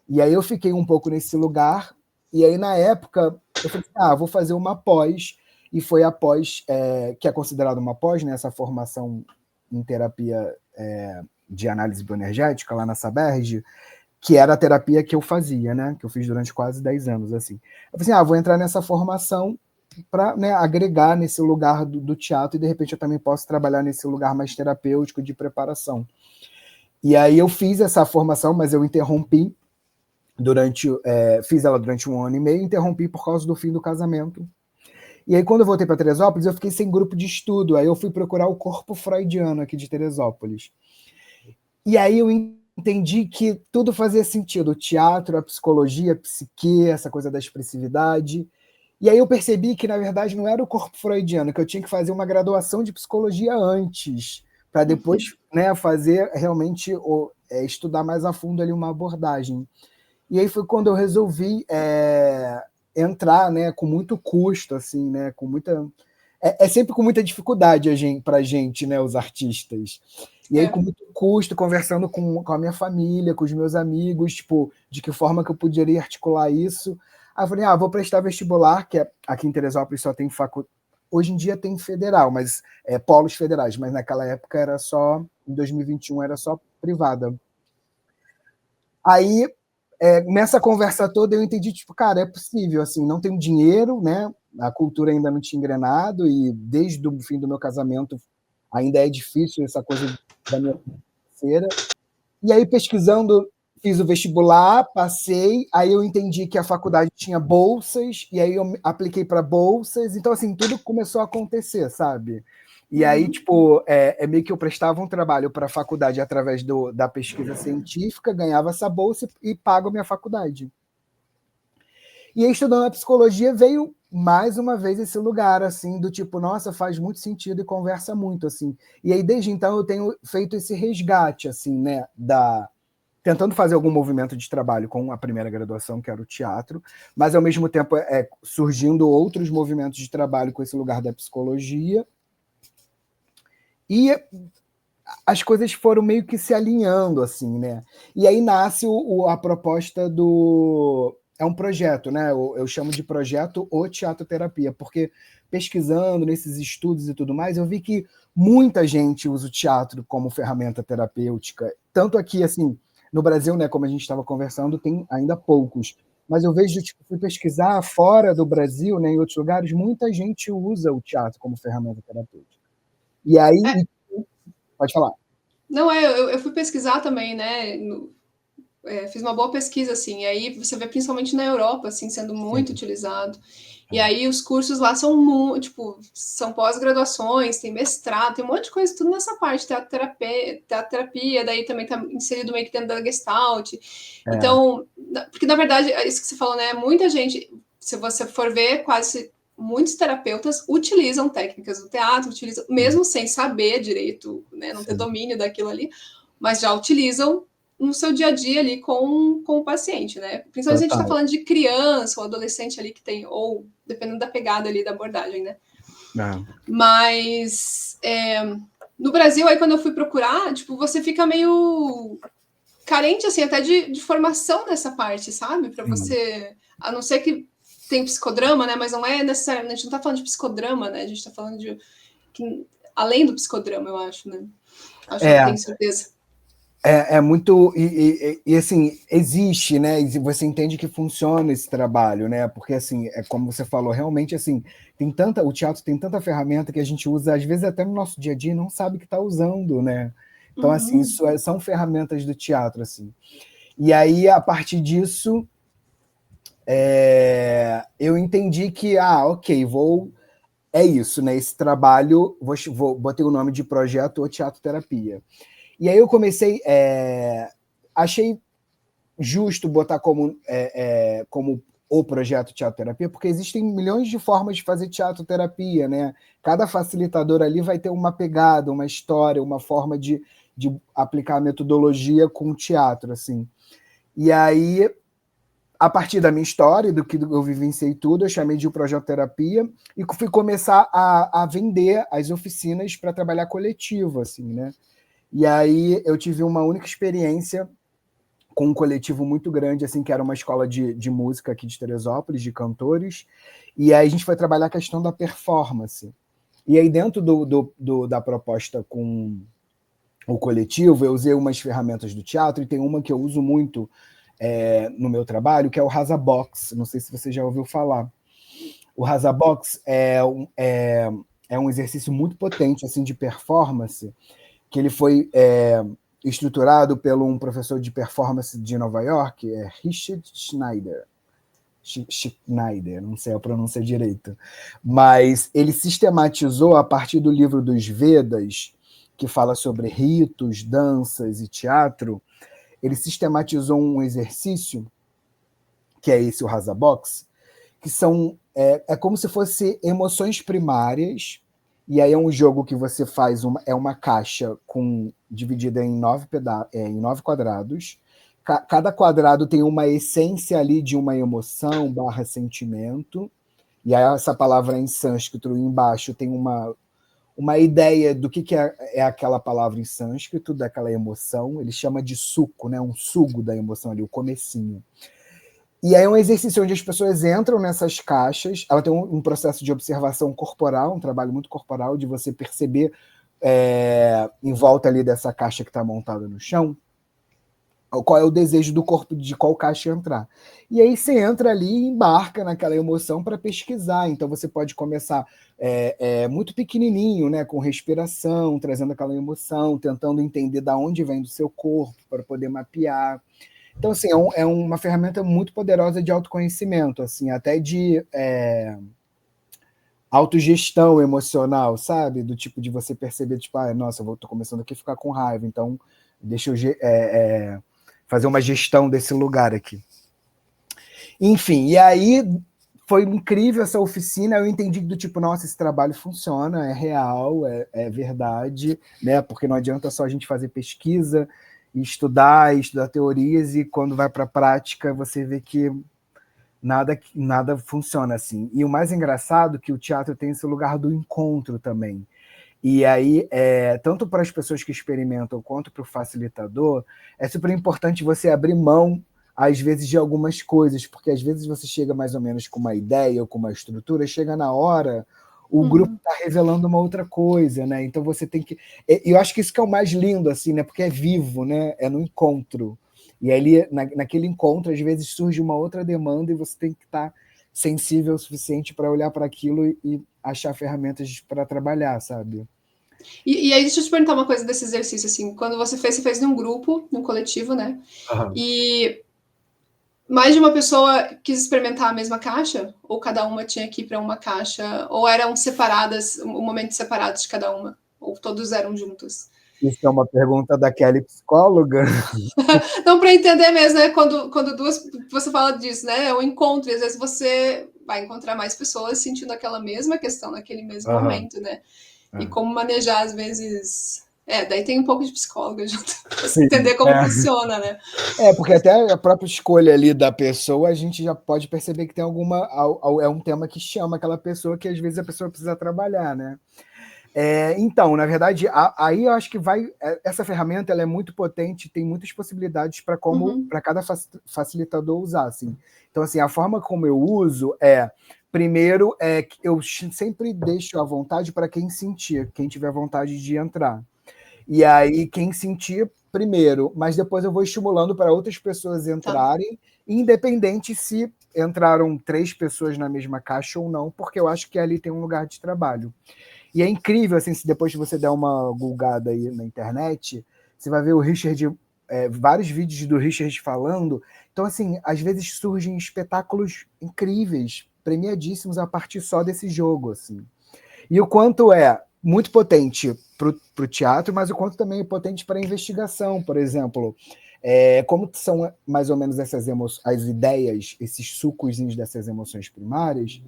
E aí eu fiquei um pouco nesse lugar, e aí na época eu falei, vou fazer uma pós, e foi a pós, que é considerada uma pós, né, essa formação em terapia de análise bioenergética lá na Saberj, que era a terapia que eu fazia, né, que eu fiz durante quase 10 anos, assim. Eu falei assim, vou entrar nessa formação para, né, agregar nesse lugar do teatro, e de repente eu também posso trabalhar nesse lugar mais terapêutico de preparação. E aí eu fiz essa formação, mas eu interrompi fiz ela durante 1 ano e meio, interrompi por causa do fim do casamento. E aí quando eu voltei para Teresópolis, eu fiquei sem grupo de estudo, aí eu fui procurar o corpo freudiano aqui de Teresópolis. E aí eu entendi que tudo fazia sentido, o teatro, a psicologia, a psique, essa coisa da expressividade. E aí eu percebi que, na verdade, não era o corpo freudiano, que eu tinha que fazer uma graduação de psicologia antes, para depois, né, fazer realmente, estudar mais a fundo ali uma abordagem. E aí foi quando eu resolvi entrar, né, com muito custo, assim, né, com muita... sempre com muita dificuldade para a gente, né, os artistas. E aí, com muito custo, conversando com a minha família, com os meus amigos, tipo, de que forma que eu poderia articular isso. Aí eu falei, vou prestar vestibular, que aqui em Teresópolis só tem faculdade. Hoje em dia tem federal, mas polos federais, mas naquela época era só, em 2021, era só privada. Aí, nessa conversa toda, eu entendi, tipo, cara, é possível, assim, não tenho dinheiro, né? A cultura ainda não tinha engrenado, e desde o fim do meu casamento ainda é difícil essa coisa da minha financeira. E aí, pesquisando, fiz o vestibular, passei, aí eu entendi que a faculdade tinha bolsas, e aí eu apliquei para bolsas, então, assim, tudo começou a acontecer, sabe? E aí, tipo, meio que eu prestava um trabalho para a faculdade através da pesquisa científica, ganhava essa bolsa e pago a minha faculdade. E aí, estudando a psicologia, veio mais uma vez esse lugar, assim, do tipo, nossa, faz muito sentido e conversa muito, assim. E aí, desde então, eu tenho feito esse resgate, assim, né, tentando fazer algum movimento de trabalho com a primeira graduação, que era o teatro, mas, ao mesmo tempo, surgindo outros movimentos de trabalho com esse lugar da psicologia. E as coisas foram meio que se alinhando, assim, né? E aí nasce a proposta do... É um projeto, né? Eu chamo de projeto O Teatro Terapia, porque pesquisando nesses estudos e tudo mais, eu vi que muita gente usa o teatro como ferramenta terapêutica. Tanto aqui, assim, no Brasil, né, como a gente estava conversando, tem ainda poucos. Mas eu vejo, tipo, fui pesquisar fora do Brasil, né, em outros lugares, muita gente usa o teatro como ferramenta terapêutica. E aí... Pode falar. Não, eu fui pesquisar também, né? Fiz uma boa pesquisa, assim, e aí você vê principalmente na Europa, assim, sendo muito utilizado. E aí os cursos lá são muito, tipo, são pós-graduações, tem mestrado, tem um monte de coisa, tudo nessa parte, teatro-terapia, daí também tá inserido meio que dentro da Gestalt. Então, porque na verdade, é isso que você falou, né? Muita gente, se você for ver, quase muitos terapeutas utilizam técnicas do teatro, utilizam, mesmo sem saber direito, né? Não ter domínio daquilo ali, mas já utilizam no seu dia a dia ali com o paciente, né? Principalmente a gente está falando de criança ou adolescente ali que tem, ou dependendo da pegada ali da abordagem, né? Mas no Brasil, aí quando eu fui procurar, tipo, você fica meio carente, assim, até de formação nessa parte, sabe? Para você, a não ser que tem psicodrama, né? Mas não é necessariamente, a gente não tá falando de psicodrama, né? A gente tá falando de além do psicodrama, eu acho, né? Acho que não tenho certeza. É muito... E, assim, existe, né? E você entende que funciona esse trabalho, né? Porque, assim, como você falou, realmente, assim, o teatro tem tanta ferramenta que a gente usa, às vezes, até no nosso dia a dia, e não sabe que está usando, né? Então, assim, isso são ferramentas do teatro, assim. E aí, a partir disso, eu entendi que, ok, é isso, né? Esse trabalho, botei o nome de projeto ou teatro terapia. E aí eu comecei, achei justo botar como o projeto teatro terapia, porque existem milhões de formas de fazer teatro terapia, né? Cada facilitador ali vai ter uma pegada, uma história, uma forma de aplicar a metodologia com o teatro, assim. E aí, a partir da minha história, do que eu vivenciei tudo, eu chamei de um projeto terapia e fui começar a vender as oficinas para trabalhar coletivo, assim, né? E aí eu tive uma única experiência com um coletivo muito grande, assim, que era uma escola de música aqui de Teresópolis, de cantores, e aí a gente foi trabalhar a questão da performance. E aí dentro da proposta com o coletivo, eu usei umas ferramentas do teatro, e tem uma que eu uso muito no meu trabalho, que é o Rasa Box. Não sei se você já ouviu falar. O Rasa Box é um exercício muito potente assim, de performance, que ele foi estruturado por um professor de performance de Nova York, Richard Schneider. Schneider, não sei a pronúncia direito. Mas ele sistematizou, a partir do livro dos Vedas, que fala sobre ritos, danças e teatro, ele sistematizou um exercício, que é esse, o Rasa Box, que é como se fosse emoções primárias, e aí é um jogo que você faz, uma caixa dividida em 9 quadrados. Cada quadrado tem uma essência ali de uma emoção / sentimento, e aí essa palavra em sânscrito embaixo tem uma ideia do que é aquela palavra em sânscrito, daquela emoção. Ele chama de suco, né? Um sugo da emoção ali, o comecinho. E aí é um exercício onde as pessoas entram nessas caixas, ela tem um processo de observação corporal, um trabalho muito corporal, de você perceber em volta ali dessa caixa que está montada no chão, qual é o desejo do corpo de qual caixa entrar. E aí você entra ali e embarca naquela emoção para pesquisar. Então você pode começar muito pequenininho, né, com respiração, trazendo aquela emoção, tentando entender de onde vem do seu corpo, para poder mapear. Então, assim, é uma ferramenta muito poderosa de autoconhecimento, assim, até de autogestão emocional, sabe? Do tipo de você perceber, tipo, nossa, eu tô começando aqui a ficar com raiva, então deixa eu fazer uma gestão desse lugar aqui. Enfim, e aí foi incrível essa oficina, eu entendi do tipo, nossa, esse trabalho funciona, é real, é verdade, né? Porque não adianta só a gente fazer pesquisa, estudar teorias, e quando vai para a prática você vê que nada funciona assim. E o mais engraçado é que o teatro tem esse lugar do encontro também. E aí, tanto para as pessoas que experimentam quanto para o facilitador, é super importante você abrir mão, às vezes, de algumas coisas, porque às vezes você chega mais ou menos com uma ideia ou com uma estrutura, chega na hora, o grupo está revelando uma outra coisa, né? Então você tem que... Eu acho que isso que é o mais lindo, assim, né? Porque é vivo, né? É no encontro. E ali, naquele encontro, às vezes surge uma outra demanda e você tem que estar sensível o suficiente para olhar para aquilo e achar ferramentas para trabalhar, sabe? E aí, deixa eu te perguntar uma coisa desse exercício, assim, quando você fez num grupo, num coletivo, né? Uhum. E mais de uma pessoa quis experimentar a mesma caixa? Ou cada uma tinha que ir para uma caixa? Ou eram separadas, momentos separados de cada uma? Ou todos eram juntos? Isso é uma pergunta da Kelly, psicóloga. Não, para entender mesmo, né? Quando duas. Você fala disso, né? É um encontro, e às vezes você vai encontrar mais pessoas sentindo aquela mesma questão naquele mesmo momento, né? E como manejar, às vezes. Daí tem um pouco de psicóloga junto, para entender como funciona, né? Porque até a própria escolha ali da pessoa, a gente já pode perceber que tem é um tema que chama aquela pessoa, que às vezes a pessoa precisa trabalhar, né? Então, na verdade, aí eu acho que essa ferramenta ela é muito potente, tem muitas possibilidades para cada facilitador usar. Assim. Então, assim, a forma como eu uso primeiro, eu sempre deixo à vontade para quem sentir, quem tiver vontade de entrar. E aí, quem sentir, primeiro, mas depois eu vou estimulando para outras pessoas entrarem, independente se entraram 3 pessoas na mesma caixa ou não, porque eu acho que ali tem um lugar de trabalho. E é incrível, assim, se depois você der uma gulgada aí na internet, você vai ver o Richard vários vídeos do Richard falando. Então, assim, às vezes surgem espetáculos incríveis, premiadíssimos a partir só desse jogo, assim. E o quanto é muito potente para o teatro, mas o quanto também é potente para a investigação, por exemplo. Como são mais ou menos as ideias, esses sucozinhos dessas emoções primárias,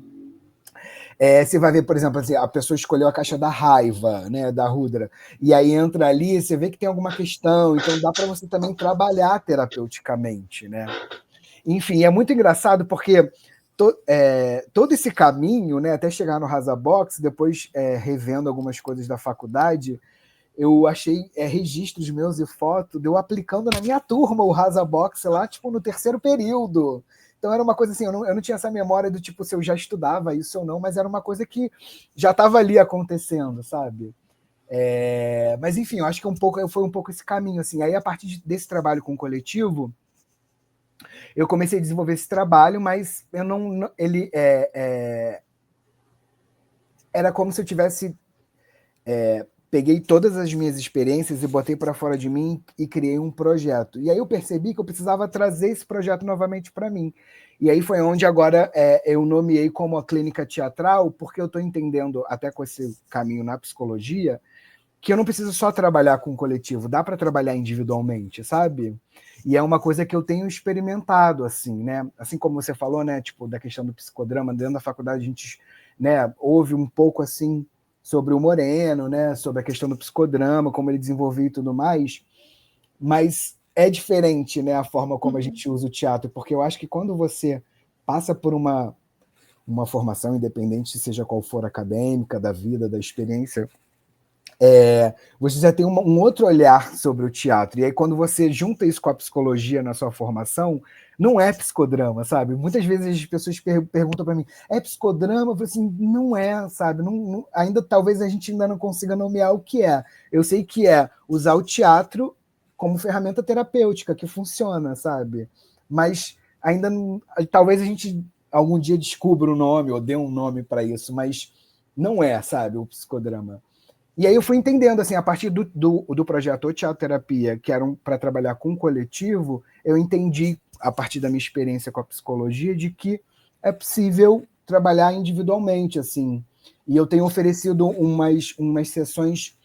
você vai ver, por exemplo, assim, a pessoa escolheu a caixa da raiva, né, da Rudra, e aí entra ali, você vê que tem alguma questão, então dá para você também trabalhar terapeuticamente, né? Enfim, é muito engraçado porque todo esse caminho, né, até chegar no Rasa Box, depois revendo algumas coisas da faculdade, eu achei registros meus e foto de eu aplicando na minha turma o Rasa Box lá, tipo, no terceiro período. Então era uma coisa assim, eu não tinha essa memória do tipo se eu já estudava isso ou não, mas era uma coisa que já estava ali acontecendo, sabe? Mas enfim, eu acho que foi um pouco esse caminho, assim. Aí a partir desse trabalho com o coletivo, eu comecei a desenvolver esse trabalho, mas eu não ele era como se eu tivesse peguei todas as minhas experiências e botei para fora de mim e criei um projeto. E aí eu percebi que eu precisava trazer esse projeto novamente para mim. E aí foi onde agora eu nomeei como a clínica teatral, porque eu estou entendendo, até com esse caminho na psicologia, que eu não preciso só trabalhar com o coletivo, dá para trabalhar individualmente, sabe? E é uma coisa que eu tenho experimentado, assim, né? Assim como você falou, né? Tipo, da questão do psicodrama, dentro da faculdade a gente, né, ouve um pouco, assim, sobre o Moreno, né? Sobre a questão do psicodrama, como ele desenvolveu e tudo mais, mas é diferente, né? A forma como a gente usa o teatro, porque eu acho que quando você passa por uma formação independente, seja qual for acadêmica, da vida, da experiência, você já tem um outro olhar sobre o teatro. E aí, quando você junta isso com a psicologia na sua formação, não é psicodrama, sabe? Muitas vezes as pessoas perguntam para mim, é psicodrama? Eu falo assim, não é, sabe? Ainda talvez a gente ainda não consiga nomear o que é. Eu sei que é usar o teatro como ferramenta terapêutica, que funciona, sabe? Mas ainda não, talvez a gente algum dia descubra o nome ou dê um nome para isso, mas não é, sabe, o psicodrama. E aí eu fui entendendo, assim, a partir do projeto O Teatro Terapia, que era para trabalhar com o coletivo, eu entendi, a partir da minha experiência com a psicologia, de que é possível trabalhar individualmente, assim. E eu tenho oferecido umas sessões,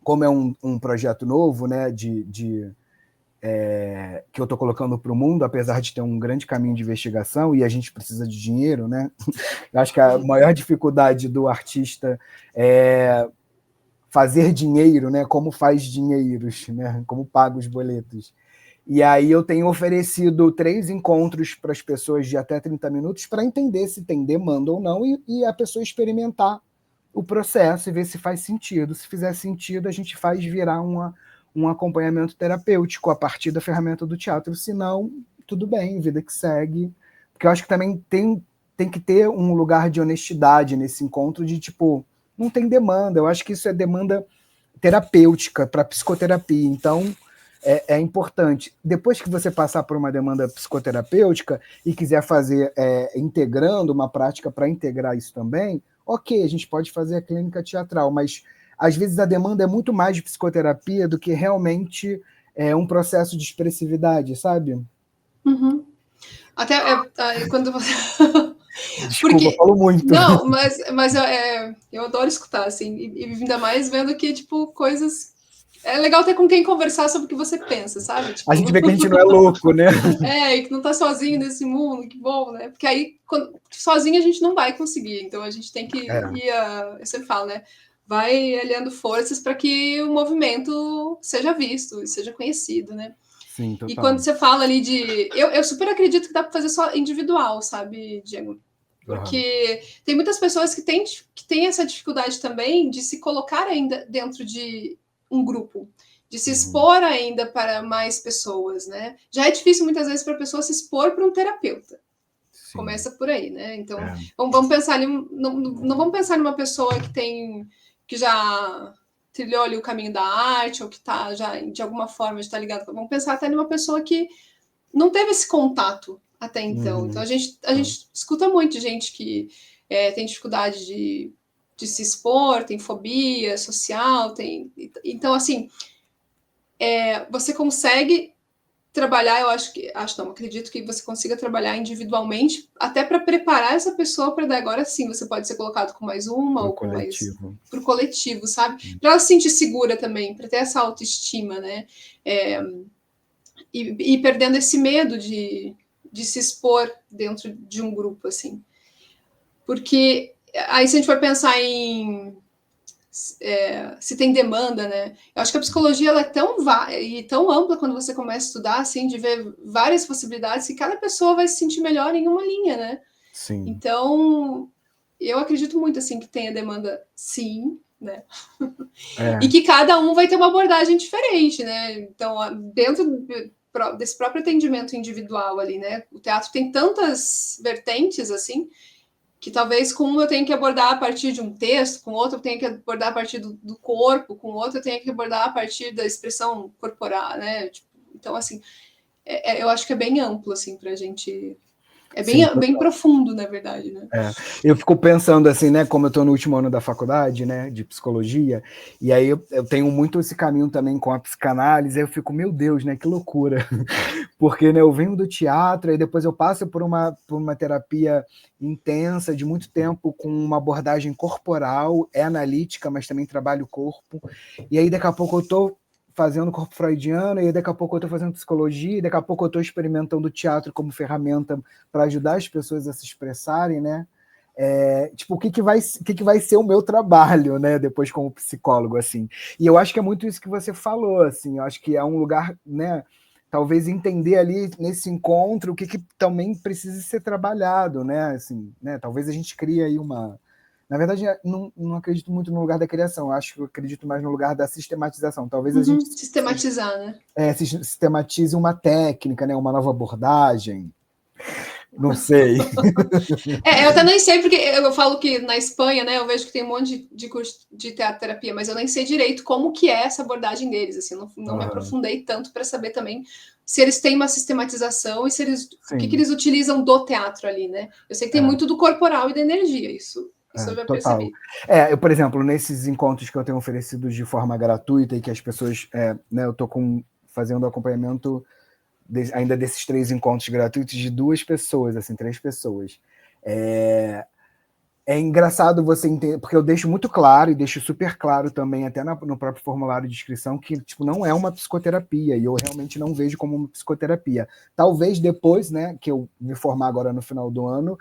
como é um projeto novo, né, que eu estou colocando para o mundo, apesar de ter um grande caminho de investigação, e a gente precisa de dinheiro, né? Eu acho que a maior dificuldade do artista é fazer dinheiro, né? Como faz dinheiros, né? Como paga os boletos. E aí eu tenho oferecido 3 encontros para as pessoas de até 30 minutos para entender se tem demanda ou não e a pessoa experimentar o processo e ver se faz sentido. Se fizer sentido, a gente faz virar um acompanhamento terapêutico a partir da ferramenta do teatro. Se não, tudo bem, vida que segue. Porque eu acho que também tem que ter um lugar de honestidade nesse encontro de, tipo, não tem demanda. Eu acho que isso é demanda terapêutica para psicoterapia. Então, é importante. Depois que você passar por uma demanda psicoterapêutica e quiser fazer integrando uma prática para integrar isso também, ok, a gente pode fazer a clínica teatral, mas às vezes a demanda é muito mais de psicoterapia do que realmente um processo de expressividade, sabe? Uhum. Até quando você... Desculpa, eu Porque, falo muito. não, mas eu adoro escutar, assim, e ainda mais vendo que, tipo, coisas... É legal ter com quem conversar sobre o que você pensa, sabe? A Tipo, gente vê que a gente não é louco, né? e que não tá sozinho nesse mundo, que bom, né? Porque aí, sozinho a gente não vai conseguir, então a gente tem que ir, eu sempre falo, né? Vai aliando forças para que o movimento seja visto e seja conhecido, né? Sim, E total. quando você fala ali de. Eu super acredito que dá para fazer só individual, sabe, Diego? Uhum. Porque tem muitas pessoas que têm essa dificuldade também de se colocar ainda dentro de um grupo, de se expor ainda para mais pessoas, né? Já é difícil muitas vezes para a pessoa se expor para um terapeuta. Sim. Começa por aí, né? Então, vamos pensar não vamos pensar numa pessoa que já trilhou ali o caminho da arte ou que está já de alguma forma está ligado. Vamos pensar até numa pessoa que não teve esse contato até então. Então a gente escuta muito de gente que tem dificuldade de se expor, tem fobia social, então assim você consegue trabalhar, acredito que você consiga trabalhar individualmente, até para preparar essa pessoa para daí agora sim você pode ser colocado com mais uma Pro ou com mais coletivo. para o coletivo, sabe? Para ela se sentir segura também, para ter essa autoestima, né? E perdendo esse medo de se expor dentro de um grupo, assim. Porque aí se a gente for pensar em se tem demanda, né? Eu acho que a psicologia ela é tão ampla quando você começa a estudar, assim, de ver várias possibilidades, que cada pessoa vai se sentir melhor em uma linha, né? Sim. Então, eu acredito muito, assim, que tenha demanda, sim, né? E que cada um vai ter uma abordagem diferente, né? Então, dentro desse próprio atendimento individual ali, né? O teatro tem tantas vertentes, assim, que talvez com um eu tenha que abordar a partir de um texto, com outro eu tenha que abordar a partir do corpo, com outro eu tenha que abordar a partir da expressão corporal, né? Tipo, então, assim, eu acho que é bem amplo, assim, para a gente... É bem profundo, na verdade, né? Eu fico pensando assim, né, como eu estou no último ano da faculdade, né, de psicologia, e aí eu tenho muito esse caminho também com a psicanálise, aí eu fico, meu Deus, né, que loucura, porque, né, eu venho do teatro, e depois eu passo por uma terapia intensa, de muito tempo, com uma abordagem corporal, analítica, mas também trabalho o corpo, e aí daqui a pouco eu estou fazendo corpo freudiano, e daqui a pouco eu estou fazendo psicologia, e daqui a pouco eu estou experimentando o teatro como ferramenta para ajudar as pessoas a se expressarem, né? Tipo, o que vai ser o meu trabalho, né? Depois como psicólogo, assim. E eu acho que é muito isso que você falou, assim. Eu acho que é um lugar, né? Talvez entender ali nesse encontro o que também precisa ser trabalhado, né? Assim, né? Talvez a gente crie aí uma... Na verdade, não acredito muito no lugar da criação, eu acredito mais no lugar da sistematização. Talvez a gente sistematizar, né? Sistematize uma técnica, né? Uma nova abordagem. Não sei. Eu até nem sei, porque eu falo que na Espanha, né, eu vejo que tem um monte de curso de teatroterapia, mas eu nem sei direito como que é essa abordagem deles, assim, não me aprofundei tanto para saber também se eles têm uma sistematização e se eles, o que eles utilizam do teatro ali, né? Eu sei que tem muito do corporal e da energia, isso eu já percebi. Eu, por exemplo, nesses encontros que eu tenho oferecido de forma gratuita e que as pessoas, né, eu estou fazendo acompanhamento ainda desses 3 encontros gratuitos de 2 pessoas, assim, 3 pessoas. É engraçado você entender, porque eu deixo muito claro e deixo super claro também, até no próprio formulário de inscrição, que tipo, não é uma psicoterapia, e eu realmente não vejo como uma psicoterapia. Talvez depois, né, que eu me formar agora no final do ano,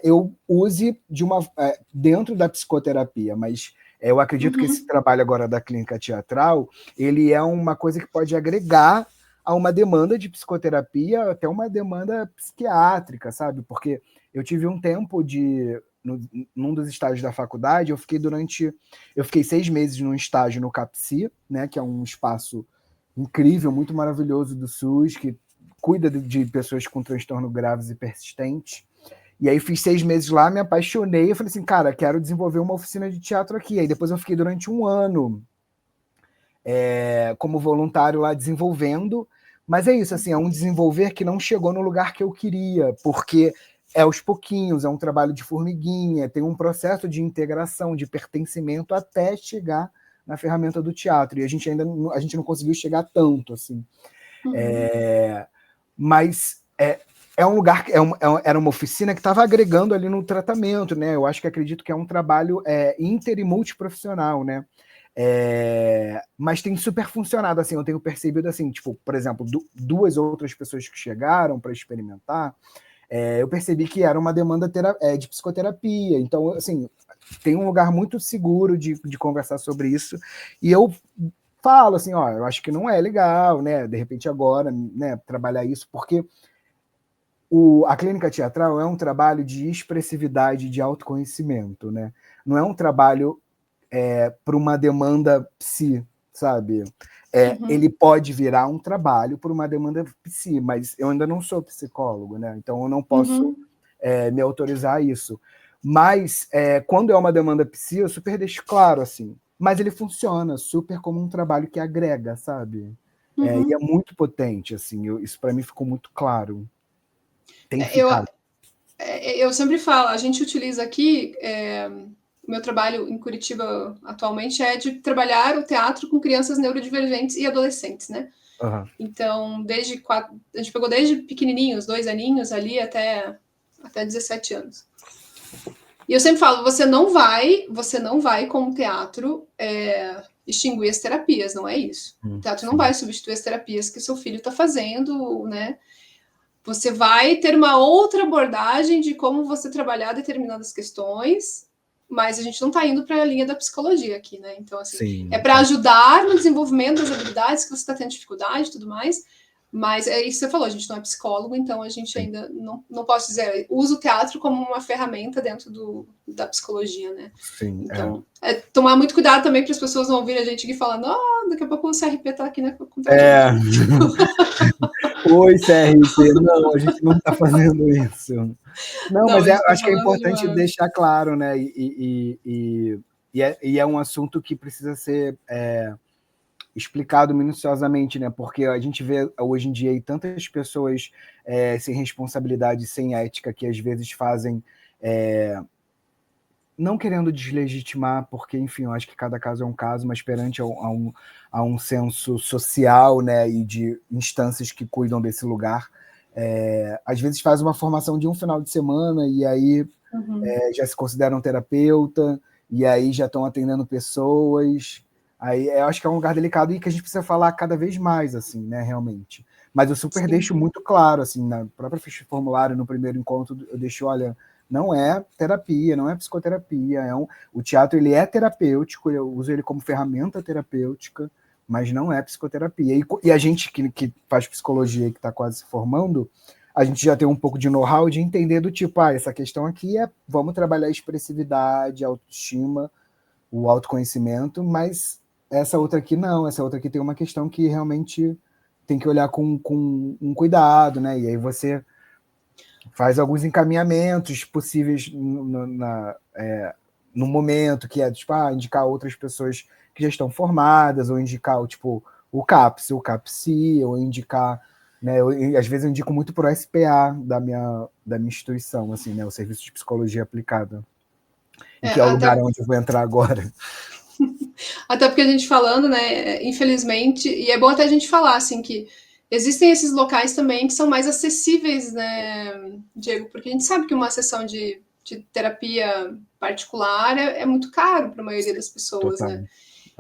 eu use dentro da psicoterapia, mas eu acredito que esse trabalho agora da clínica teatral, ele é uma coisa que pode agregar a uma demanda de psicoterapia, até uma demanda psiquiátrica, sabe? Porque eu tive um tempo num dos estágios da faculdade, eu fiquei 6 meses num estágio no CAPSI, né, que é um espaço incrível, muito maravilhoso do SUS, que cuida de pessoas com transtorno graves e persistentes. E aí fiz 6 meses lá, me apaixonei, eu falei assim, cara, quero desenvolver uma oficina de teatro aqui. Aí depois eu fiquei durante 1 ano como voluntário lá desenvolvendo, mas é isso, assim, é um desenvolver que não chegou no lugar que eu queria, porque aos pouquinhos, é um trabalho de formiguinha, tem um processo de integração, de pertencimento até chegar na ferramenta do teatro, e a gente não conseguiu chegar tanto, assim. Mas é um lugar, era uma oficina que estava agregando ali no tratamento, né? Eu acredito que é um trabalho inter e multiprofissional, né? Mas tem super funcionado, assim, eu tenho percebido, assim, tipo, por exemplo, 2 outras pessoas que chegaram para experimentar, eu percebi que era uma demanda de psicoterapia, então, assim, tem um lugar muito seguro de conversar sobre isso, e eu falo assim, ó, eu acho que não é legal, né, de repente agora, né, trabalhar isso, porque a clínica teatral é um trabalho de expressividade, de autoconhecimento, né, não é um trabalho para uma demanda psi, sabe? Ele pode virar um trabalho por uma demanda psi, mas eu ainda não sou psicólogo, né? Então eu não posso me autorizar a isso. Mas quando é uma demanda psi, eu super deixo claro, assim. Mas ele funciona super como um trabalho que agrega, sabe? E é muito potente, assim. Isso para mim ficou muito claro. Tem ficado. Eu sempre falo, a gente utiliza aqui o meu trabalho em Curitiba atualmente é de trabalhar o teatro com crianças neurodivergentes e adolescentes, né? Uhum. Então, a gente pegou desde pequenininhos, 2 aninhos ali até 17 anos. E eu sempre falo, você não vai com o teatro extinguir as terapias, não é isso. O teatro não vai substituir as terapias que seu filho está fazendo, né? Você vai ter uma outra abordagem de como você trabalhar determinadas questões, mas a gente não está indo para a linha da psicologia aqui, né? Então, assim, Sim. é para ajudar no desenvolvimento das habilidades que você está tendo dificuldade e tudo mais, mas é isso que você falou, a gente não é psicólogo, então a gente ainda não posso dizer, usa o teatro como uma ferramenta dentro da psicologia, né? Sim, então, tomar muito cuidado também para as pessoas não ouvirem a gente aqui falando, daqui a pouco o CRP tá aqui, né? Oi, CRP, não, a gente não está fazendo isso. Não, mas acho que é importante deixar claro, né? E é um assunto que precisa ser explicado minuciosamente, né? Porque a gente vê hoje em dia aí tantas pessoas sem responsabilidade, sem ética, que às vezes fazem, não querendo deslegitimar, porque, enfim, eu acho que cada caso é um caso, mas perante a um senso social, né, e de instâncias que cuidam desse lugar, às vezes faz uma formação de um final de semana e aí já se consideram terapeuta, e aí já estão atendendo pessoas. Aí eu acho que é um lugar delicado e que a gente precisa falar cada vez mais, assim, né, realmente. Mas eu super deixo muito claro, assim, na própria ficha de formulário, no primeiro encontro, eu deixo, olha, não é terapia, não é psicoterapia, o teatro ele é terapêutico, eu uso ele como ferramenta terapêutica, mas não é psicoterapia. E a gente que faz psicologia e que está quase se formando, a gente já tem um pouco de know-how de entender do tipo, essa questão aqui vamos trabalhar a expressividade, a autoestima, o autoconhecimento, mas essa outra aqui não, essa outra aqui tem uma questão que realmente tem que olhar com um cuidado, né? E aí você faz alguns encaminhamentos possíveis no momento, que é tipo, indicar outras pessoas que já estão formadas, ou indicar tipo, o CAPS, o CAPSI, ou indicar, né? Às vezes eu indico muito para o SPA da minha instituição, assim, né? O Serviço de Psicologia Aplicada, que é o lugar onde eu vou entrar agora. Até porque a gente falando, né, infelizmente, e é bom até a gente falar, assim, que existem esses locais também que são mais acessíveis, né, Diego? Porque a gente sabe que uma sessão de terapia particular é muito caro para a maioria das pessoas, Total. né?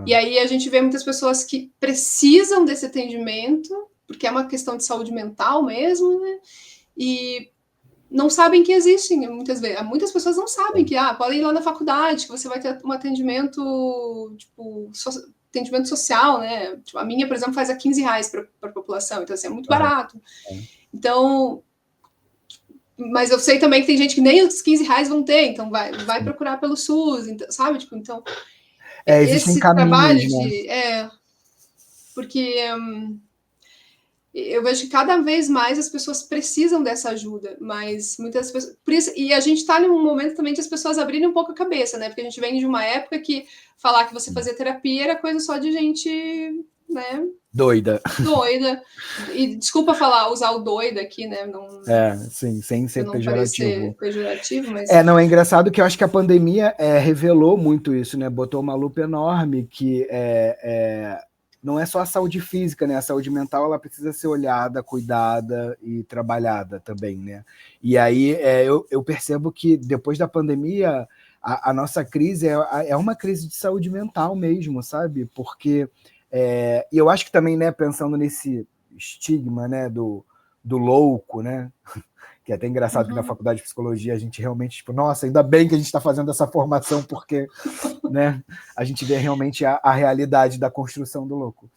E aí a gente vê muitas pessoas que precisam desse atendimento, porque é uma questão de saúde mental mesmo, né? E não sabem que existem, muitas vezes. Muitas pessoas não sabem que podem ir lá na faculdade, que você vai ter um atendimento, tipo, atendimento social, né? Tipo, a minha, por exemplo, faz a R$15 para a população, então assim, é muito barato. Então, mas eu sei também que tem gente que nem os R$15 vão ter, então vai procurar pelo SUS, então, sabe? Tipo, então, existem esse caminhos, trabalho né? porque eu vejo que cada vez mais as pessoas precisam dessa ajuda, mas muitas pessoas. E a gente está num momento também de as pessoas abrirem um pouco a cabeça, né? Porque a gente vem de uma época que falar que você fazia terapia era coisa só de gente, né? Doida. E desculpa usar o doida aqui, né? Não, sim, sem ser não parecer pejorativo, mas. Não, é engraçado que eu acho que a pandemia revelou muito isso, né? Botou uma lupa enorme que não é só a saúde física, né? A saúde mental ela precisa ser olhada, cuidada e trabalhada também, né? E aí eu percebo que depois da pandemia a nossa crise é uma crise de saúde mental mesmo, sabe? Porque e eu acho que também, né? Pensando nesse estigma, né? Do louco, né? Que é até engraçado que na faculdade de psicologia a gente realmente, tipo, nossa, ainda bem que a gente está fazendo essa formação, porque, né, a gente vê realmente a realidade da construção do louco.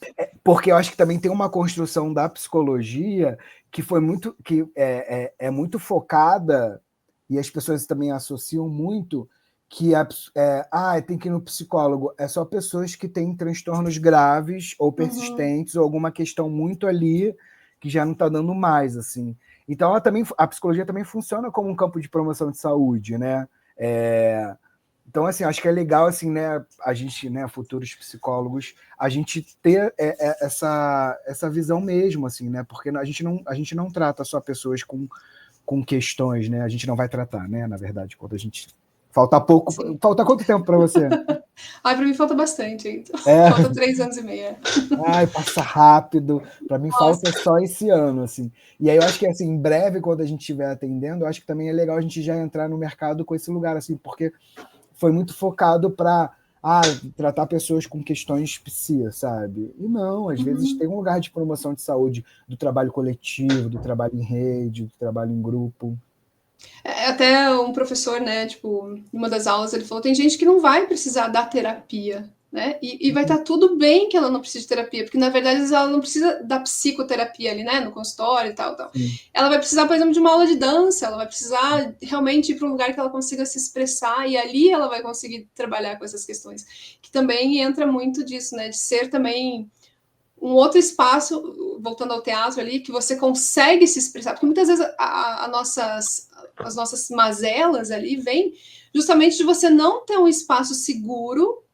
Porque eu acho que também tem uma construção da psicologia que foi muito, que é muito focada, e as pessoas também associam muito, que tem que ir no psicólogo. É só pessoas que têm transtornos graves ou persistentes, ou alguma questão muito ali que já não está dando mais, assim. Então, a psicologia também funciona como um campo de promoção de saúde, né? Então, assim, acho que é legal, assim, né, a gente, né, futuros psicólogos, a gente ter essa visão mesmo, assim, né? Porque a gente não trata só pessoas com questões, né? A gente não vai tratar, né? Na verdade, quando a gente Falta pouco. Falta quanto tempo para você? Ai, para mim falta bastante. Então. É. Falta 3 anos e meio. Ai, passa rápido. Para mim Nossa. falta só esse ano, assim. E aí eu acho que, assim, em breve, quando a gente estiver atendendo, eu acho que também é legal a gente já entrar no mercado com esse lugar, assim, porque foi muito focado para tratar pessoas com questões psi, sabe? E não, às vezes tem um lugar de promoção de saúde, do trabalho coletivo, do trabalho em rede, do trabalho em grupo. Até um professor, né, tipo, em uma das aulas, ele falou, tem gente que não vai precisar da terapia, né, e vai estar tudo bem que ela não precise de terapia, porque, na verdade, ela não precisa da psicoterapia ali, né, no consultório e tal. Ela vai precisar, por exemplo, de uma aula de dança, ela vai precisar realmente ir para um lugar que ela consiga se expressar, e ali ela vai conseguir trabalhar com essas questões, que também entra muito disso, né, de ser também um outro espaço, voltando ao teatro ali, que você consegue se expressar, porque muitas vezes as nossas mazelas ali vêm justamente de você não ter um espaço seguro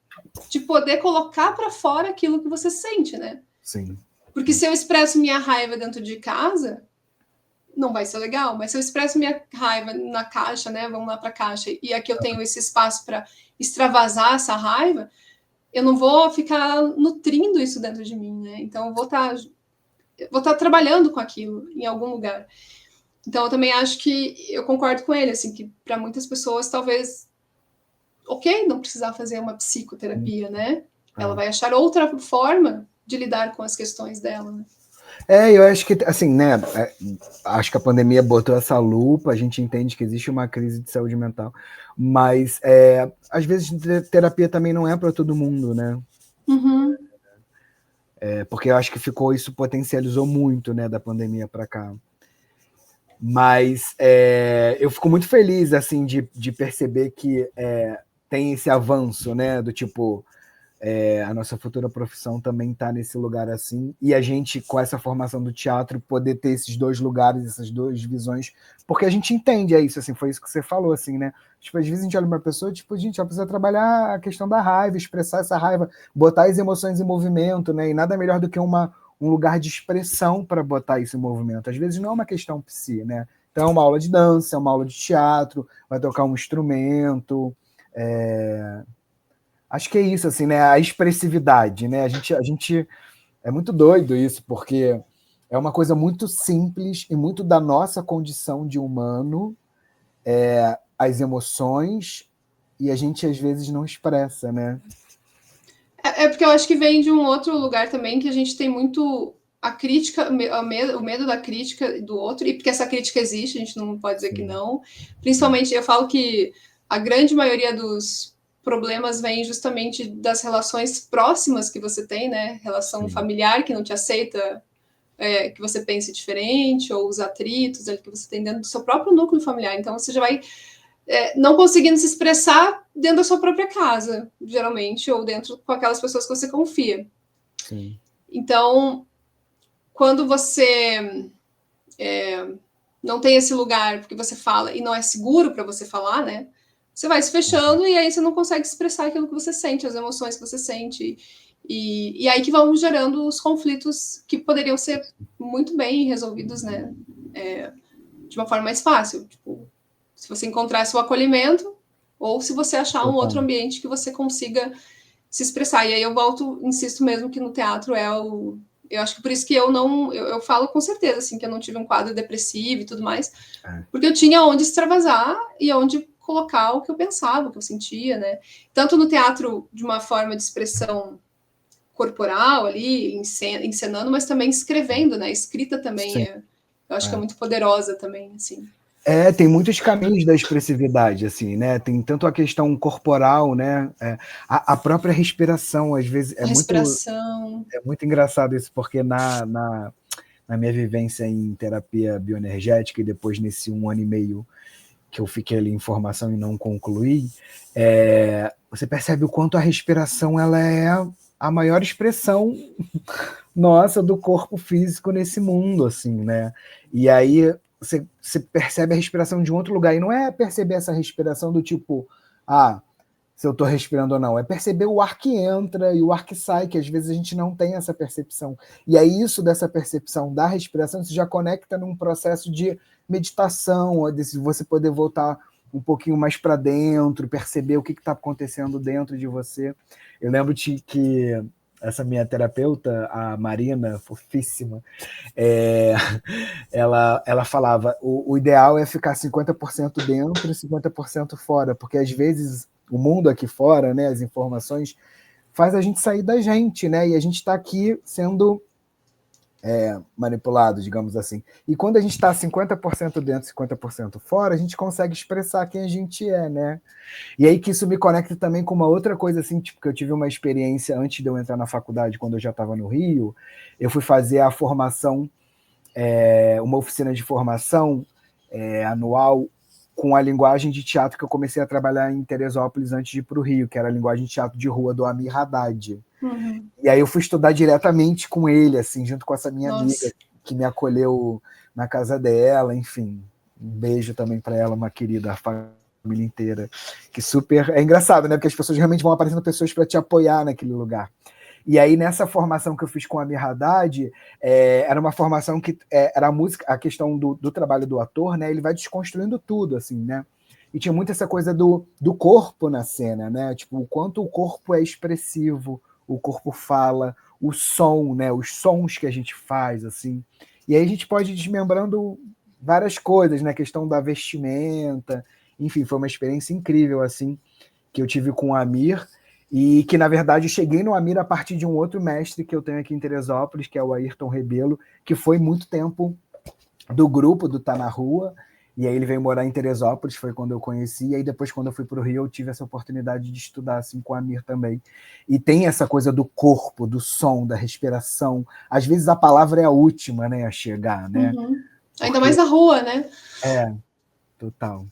de poder colocar para fora aquilo que você sente, né? Sim. Porque se eu expresso minha raiva dentro de casa, não vai ser legal, mas se eu expresso minha raiva na caixa, né? Vamos lá para a caixa, e aqui eu tenho esse espaço para extravasar essa raiva, eu não vou ficar nutrindo isso dentro de mim, né? Então eu vou estar trabalhando com aquilo em algum lugar. Então eu também acho que eu concordo com ele, assim, que para muitas pessoas talvez não precisar fazer uma psicoterapia, né? Ela vai achar outra forma de lidar com as questões dela, né? Eu acho que, assim, né, acho que a pandemia botou essa lupa, a gente entende que existe uma crise de saúde mental, mas às vezes terapia também não é para todo mundo, né? Porque eu acho que isso potencializou muito, né, da pandemia para cá. Mas eu fico muito feliz, assim, de perceber que tem esse avanço, né, do tipo, a nossa futura profissão também está nesse lugar assim, e a gente, com essa formação do teatro, poder ter esses dois lugares, essas duas visões, porque a gente entende isso, assim, foi isso que você falou, assim, né? Tipo, às vezes a gente olha uma pessoa, tipo, gente, ela precisa trabalhar a questão da raiva, expressar essa raiva, botar as emoções em movimento, né? E nada melhor do que um lugar de expressão para botar isso em movimento. Às vezes não é uma questão psi, né? Então é uma aula de dança, é uma aula de teatro, vai tocar um instrumento, acho que é isso, assim, né? A expressividade, né? A gente é muito doido isso, porque é uma coisa muito simples e muito da nossa condição de humano, as emoções, e a gente às vezes não expressa, né? Porque eu acho que vem de um outro lugar também, que a gente tem muito a crítica, o medo da crítica do outro, e porque essa crítica existe, a gente não pode dizer que não. Principalmente, eu falo que a grande maioria dos problemas vem justamente das relações próximas que você tem, né? Relação familiar que não te aceita, que você pense diferente, ou os atritos que você tem dentro do seu próprio núcleo familiar. Então, você já vai não conseguindo se expressar dentro da sua própria casa, geralmente, ou dentro com aquelas pessoas que você confia. Sim. Então, quando você não tem esse lugar porque você fala e não é seguro para você falar, né? Você vai se fechando e aí você não consegue expressar aquilo que você sente, as emoções que você sente. E aí que vão gerando os conflitos que poderiam ser muito bem resolvidos, né? De uma forma mais fácil. Tipo, se você encontrasse o acolhimento ou se você achar um outro ambiente que você consiga se expressar. E aí eu insisto mesmo que no teatro eu acho que por isso que eu falo com certeza, assim, que eu não tive um quadro depressivo e tudo mais, porque eu tinha onde extravasar e onde colocar o que eu pensava, o que eu sentia, né? Tanto no teatro de uma forma de expressão corporal ali, encenando, mas também escrevendo, né? Escrita também eu acho que é muito poderosa também, assim. Tem muitos caminhos da expressividade, assim, né? Tem tanto a questão corporal, né? A própria respiração, às vezes, é muito engraçado isso, porque na minha vivência em terapia bioenergética e depois nesse 1 ano e meio que eu fiquei ali em formação e não concluí, você percebe o quanto a respiração ela é a maior expressão nossa do corpo físico nesse mundo, assim, né? E aí você percebe a respiração de um outro lugar, e não é perceber essa respiração do tipo, se eu estou respirando ou não, é perceber o ar que entra e o ar que sai, que às vezes a gente não tem essa percepção. E aí isso dessa percepção da respiração, isso já conecta num processo de meditação, de você poder voltar um pouquinho mais para dentro, perceber o que está acontecendo dentro de você. Eu lembro que essa minha terapeuta, a Marina, fofíssima, ela falava, o ideal é ficar 50% dentro e 50% fora, porque às vezes o mundo aqui fora, né, as informações, faz a gente sair da gente, né? E a gente está aqui sendo manipulado, digamos assim. E quando a gente está 50% dentro e 50% fora, a gente consegue expressar quem a gente é, né? E aí que isso me conecta também com uma outra coisa, assim, tipo, que eu tive uma experiência antes de eu entrar na faculdade, quando eu já estava no Rio, eu fui fazer a formação, uma oficina de formação anual com a linguagem de teatro que eu comecei a trabalhar em Teresópolis antes de ir para o Rio, que era a linguagem de teatro de rua do Amir Haddad. Uhum. E aí eu fui estudar diretamente com ele, assim, junto com essa minha Nossa. amiga, que me acolheu na casa dela, enfim. Um beijo também para ela, uma querida, a família inteira. Que super... É engraçado, né? Porque as pessoas realmente vão aparecendo pessoas para te apoiar naquele lugar. E aí, nessa formação que eu fiz com a Amir Haddad, era uma formação que era a música, a questão do trabalho do ator, né? Ele vai desconstruindo tudo, assim, né? E tinha muito essa coisa do corpo na cena, né? Tipo, o quanto o corpo é expressivo, o corpo fala, o som, né? Os sons que a gente faz, assim. E aí a gente pode ir desmembrando várias coisas, né? A questão da vestimenta, enfim, foi uma experiência incrível, assim, que eu tive com o Amir, e que, na verdade, eu cheguei no Amir a partir de um outro mestre que eu tenho aqui em Teresópolis, que é o Ayrton Rebelo, que foi muito tempo do grupo do Tá Na Rua, e aí ele veio morar em Teresópolis, foi quando eu conheci, e aí depois, quando eu fui para o Rio, eu tive essa oportunidade de estudar assim com o Amir também. E tem essa coisa do corpo, do som, da respiração. Às vezes a palavra é a última, né, a chegar, né? Uhum. Ainda mais na rua, né? Total.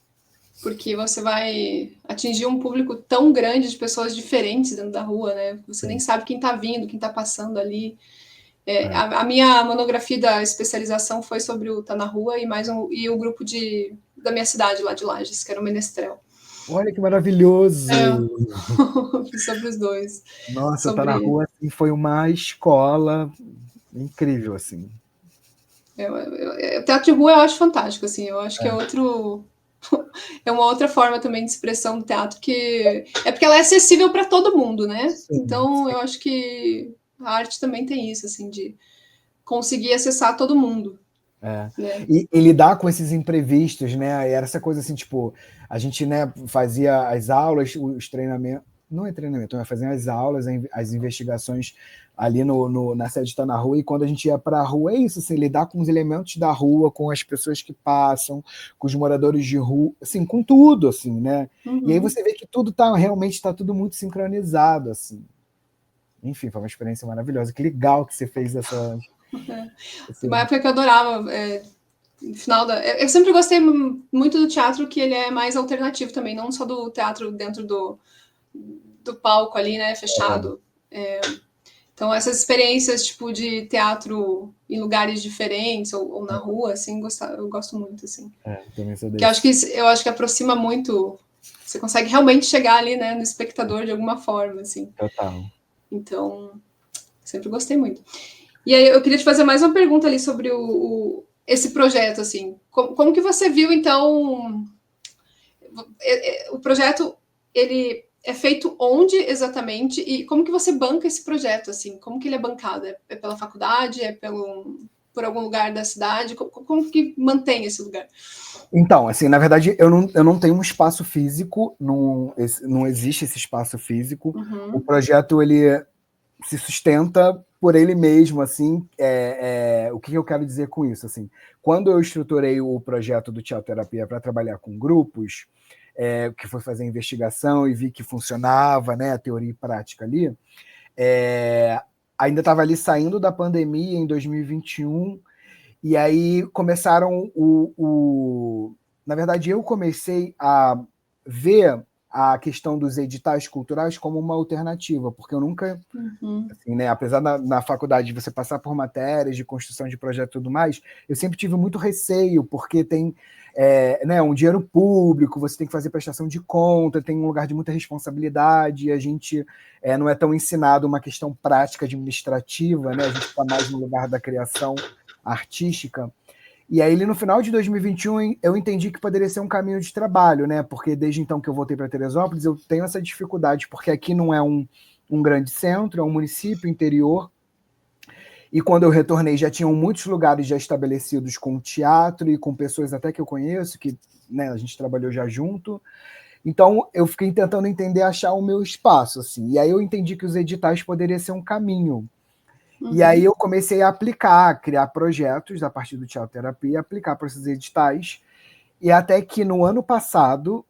Porque você vai atingir um público tão grande de pessoas diferentes dentro da rua, né? Você nem sabe quem está vindo, quem está passando ali. A minha monografia da especialização foi sobre o Tá Na Rua e o grupo da minha cidade lá de Lages, que era o Menestrel. Olha que maravilhoso! Fiz sobre os dois. Nossa, Tá Na Rua assim, foi uma escola incrível, assim. O teatro de rua eu acho fantástico, assim. Eu acho que é outro... É uma outra forma também de expressão do teatro que... É porque ela é acessível para todo mundo, né? Sim, então, eu acho que a arte também tem isso, assim, de conseguir acessar todo mundo. Né? E lidar com esses imprevistos, né? Era essa coisa assim, tipo, a gente, né, fazia as aulas, os treinamentos, não é treinamento, mas fazia as aulas, as investigações ali na sede Tá Na Rua, e quando a gente ia para a rua, é isso, assim, lidar com os elementos da rua, com as pessoas que passam, com os moradores de rua, assim, com tudo, assim, né? Uhum. E aí você vê que tudo realmente está tudo muito sincronizado, assim. Enfim, foi uma experiência maravilhosa. Que legal que você fez essa... Uma época que eu adorava, no final eu sempre gostei muito do teatro, que ele é mais alternativo também, não só do teatro dentro do palco ali, né, fechado. Então, essas experiências, tipo, de teatro em lugares diferentes ou na rua, assim, eu gosto muito, assim. Também sou que eu acho que aproxima muito. Você consegue realmente chegar ali, né, no espectador de alguma forma, assim. Total. Então, sempre gostei muito. E aí, eu queria te fazer mais uma pergunta ali sobre esse projeto, assim. Como que você viu, então... O projeto, ele é feito onde exatamente? E como que você banca esse projeto, assim? Como que ele é bancado? É pela faculdade? É por algum lugar da cidade? Como que mantém esse lugar? Então, assim, na verdade, eu não tenho um espaço físico, não existe esse espaço físico. Uhum. O projeto, ele se sustenta por ele mesmo, assim. O que eu quero dizer com isso? Assim, quando eu estruturei o projeto do Teatroterapia para trabalhar com grupos, que foi fazer investigação e vi que funcionava, né, a teoria e prática ali, ainda estava ali saindo da pandemia em 2021, e aí começaram na verdade, eu comecei a ver a questão dos editais culturais como uma alternativa, porque eu nunca, assim, né, apesar na faculdade de você passar por matérias de construção de projeto e tudo mais, eu sempre tive muito receio, porque tem né, um dinheiro público, você tem que fazer prestação de conta, tem um lugar de muita responsabilidade, e a gente não é tão ensinado uma questão prática administrativa, né, a gente está mais no lugar da criação artística. E aí, no final de 2021, eu entendi que poderia ser um caminho de trabalho, né? Porque desde então que eu voltei para Teresópolis, eu tenho essa dificuldade, porque aqui não é um grande centro, é um município interior. E quando eu retornei, já tinham muitos lugares já estabelecidos com teatro e com pessoas até que eu conheço, que, né, a gente trabalhou já junto. Então, eu fiquei tentando entender, achar o meu espaço, assim. E aí eu entendi que os editais poderiam ser um caminho. E aí eu comecei a aplicar, criar projetos a partir do Teatro Terapia, aplicar para esses editais. E até que no ano passado,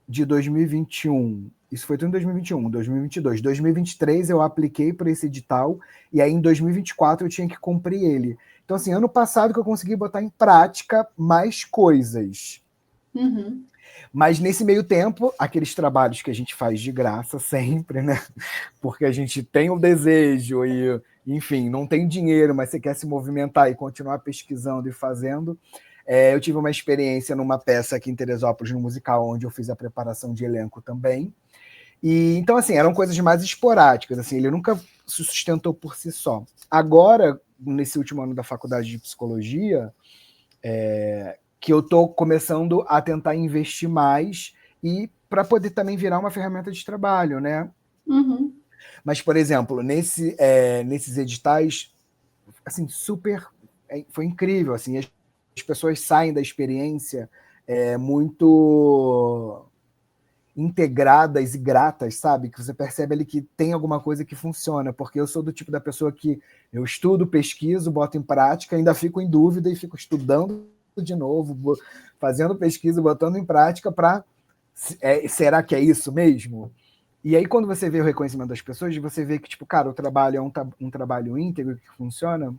de 2021, isso foi tudo em 2021, 2022, 2023 eu apliquei para esse edital, e aí em 2024 eu tinha que cumprir ele. Então, assim, ano passado que eu consegui botar em prática mais coisas. Mas nesse meio tempo, aqueles trabalhos que a gente faz de graça sempre, né? Porque a gente tem o desejo e, enfim, não tem dinheiro, mas você quer se movimentar e continuar pesquisando e fazendo. Eu tive uma experiência numa peça aqui em Teresópolis, no musical, onde eu fiz a preparação de elenco também. E então, assim, eram coisas mais esporádicas, assim, ele nunca se sustentou por si só. Agora, nesse último ano da faculdade de psicologia, que eu estou começando a tentar investir mais e para poder também virar uma ferramenta de trabalho, né? Mas, por exemplo, nesses editais, assim, foi incrível, assim, as pessoas saem da experiência muito integradas e gratas, sabe? Que você percebe ali que tem alguma coisa que funciona, porque eu sou do tipo da pessoa que eu estudo, pesquiso, boto em prática, ainda fico em dúvida e fico estudando de novo, fazendo pesquisa, botando em prática para será que é isso mesmo? E aí, quando você vê o reconhecimento das pessoas, você vê que, tipo, cara, o trabalho é um trabalho íntegro que funciona.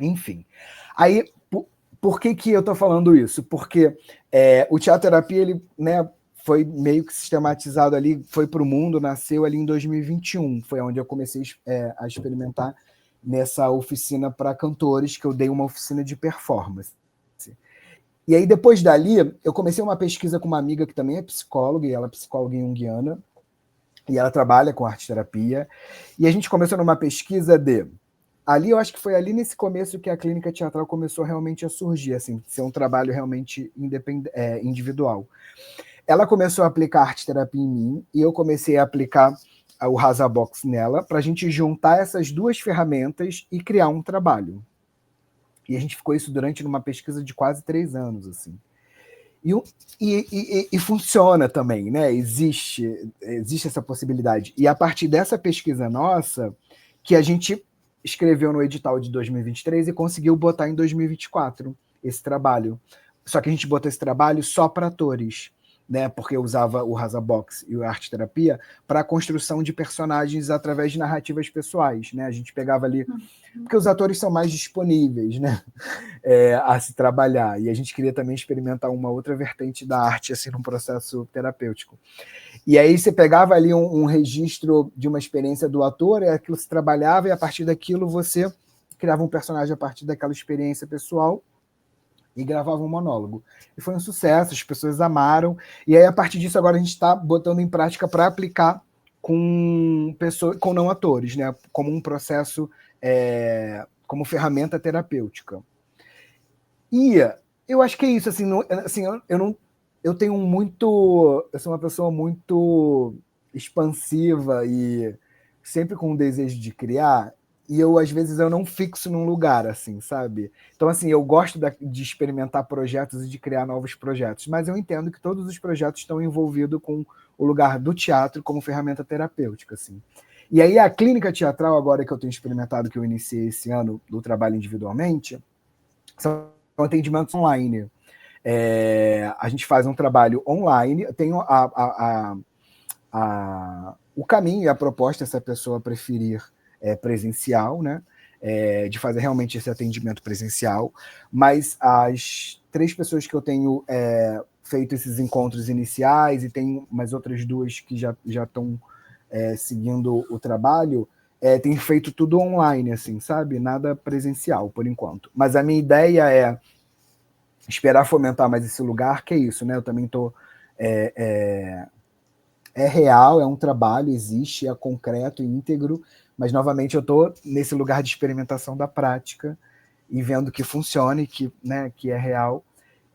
Enfim. Aí, por que eu estou falando isso? Porque o Teatro Terapia, ele, né, foi meio que sistematizado ali, foi para o mundo, nasceu ali em 2021. Foi onde eu comecei a experimentar nessa oficina para cantores, que eu dei uma oficina de performance. E aí, depois dali, eu comecei uma pesquisa com uma amiga que também é psicóloga, e ela é psicóloga junguiana, e ela trabalha com arte-terapia. E a gente começou numa pesquisa ali, eu acho que foi ali nesse começo que a clínica teatral começou realmente a surgir, assim, ser um trabalho realmente individual. Ela começou a aplicar arte-terapia em mim, e eu comecei a aplicar o Razabox nela, para a gente juntar essas duas ferramentas e criar um trabalho. E a gente ficou isso durante uma pesquisa de quase 3 anos, assim. E funciona também, né? Existe essa possibilidade. E a partir dessa pesquisa nossa, que a gente escreveu no edital de 2023 e conseguiu botar em 2024 esse trabalho. Só que a gente botou esse trabalho só para atores, né? Porque eu usava o Razabox e a arte terapia para a construção de personagens através de narrativas pessoais, né? A gente pegava ali, porque os atores são mais disponíveis, né? A se trabalhar. E a gente queria também experimentar uma outra vertente da arte, assim, num processo terapêutico. E aí você pegava ali um registro de uma experiência do ator, e aquilo se trabalhava, e a partir daquilo você criava um personagem a partir daquela experiência pessoal e gravava um monólogo. E foi um sucesso, as pessoas amaram. E aí, a partir disso, agora a gente está botando em prática para aplicar com pessoas, com não atores, né? Como um processo, como ferramenta terapêutica. E eu acho que é isso, assim, eu tenho eu sou uma pessoa muito expansiva e sempre com um desejo de criar, e às vezes eu não fixo num lugar, assim, sabe? Então, assim, eu gosto de experimentar projetos e de criar novos projetos, mas eu entendo que todos os projetos estão envolvidos com o lugar do teatro como ferramenta terapêutica, assim. E aí a clínica teatral, agora que eu tenho experimentado, que eu iniciei esse ano, do trabalho individualmente, são atendimentos online. A gente faz um trabalho online, tem o caminho e a proposta, se a pessoa preferir presencial, né? De fazer realmente esse atendimento presencial, mas as 3 pessoas que eu tenho feito esses encontros iniciais, e tem umas outras 2 que já estão seguindo o trabalho, tem feito tudo online, assim, sabe? Nada presencial, por enquanto. Mas a minha ideia é esperar fomentar mais esse lugar, que é isso, né? Eu também estou... É real, é um trabalho, existe, é concreto e íntegro, mas, novamente, eu estou nesse lugar de experimentação da prática e vendo que funciona e que, né, que é real.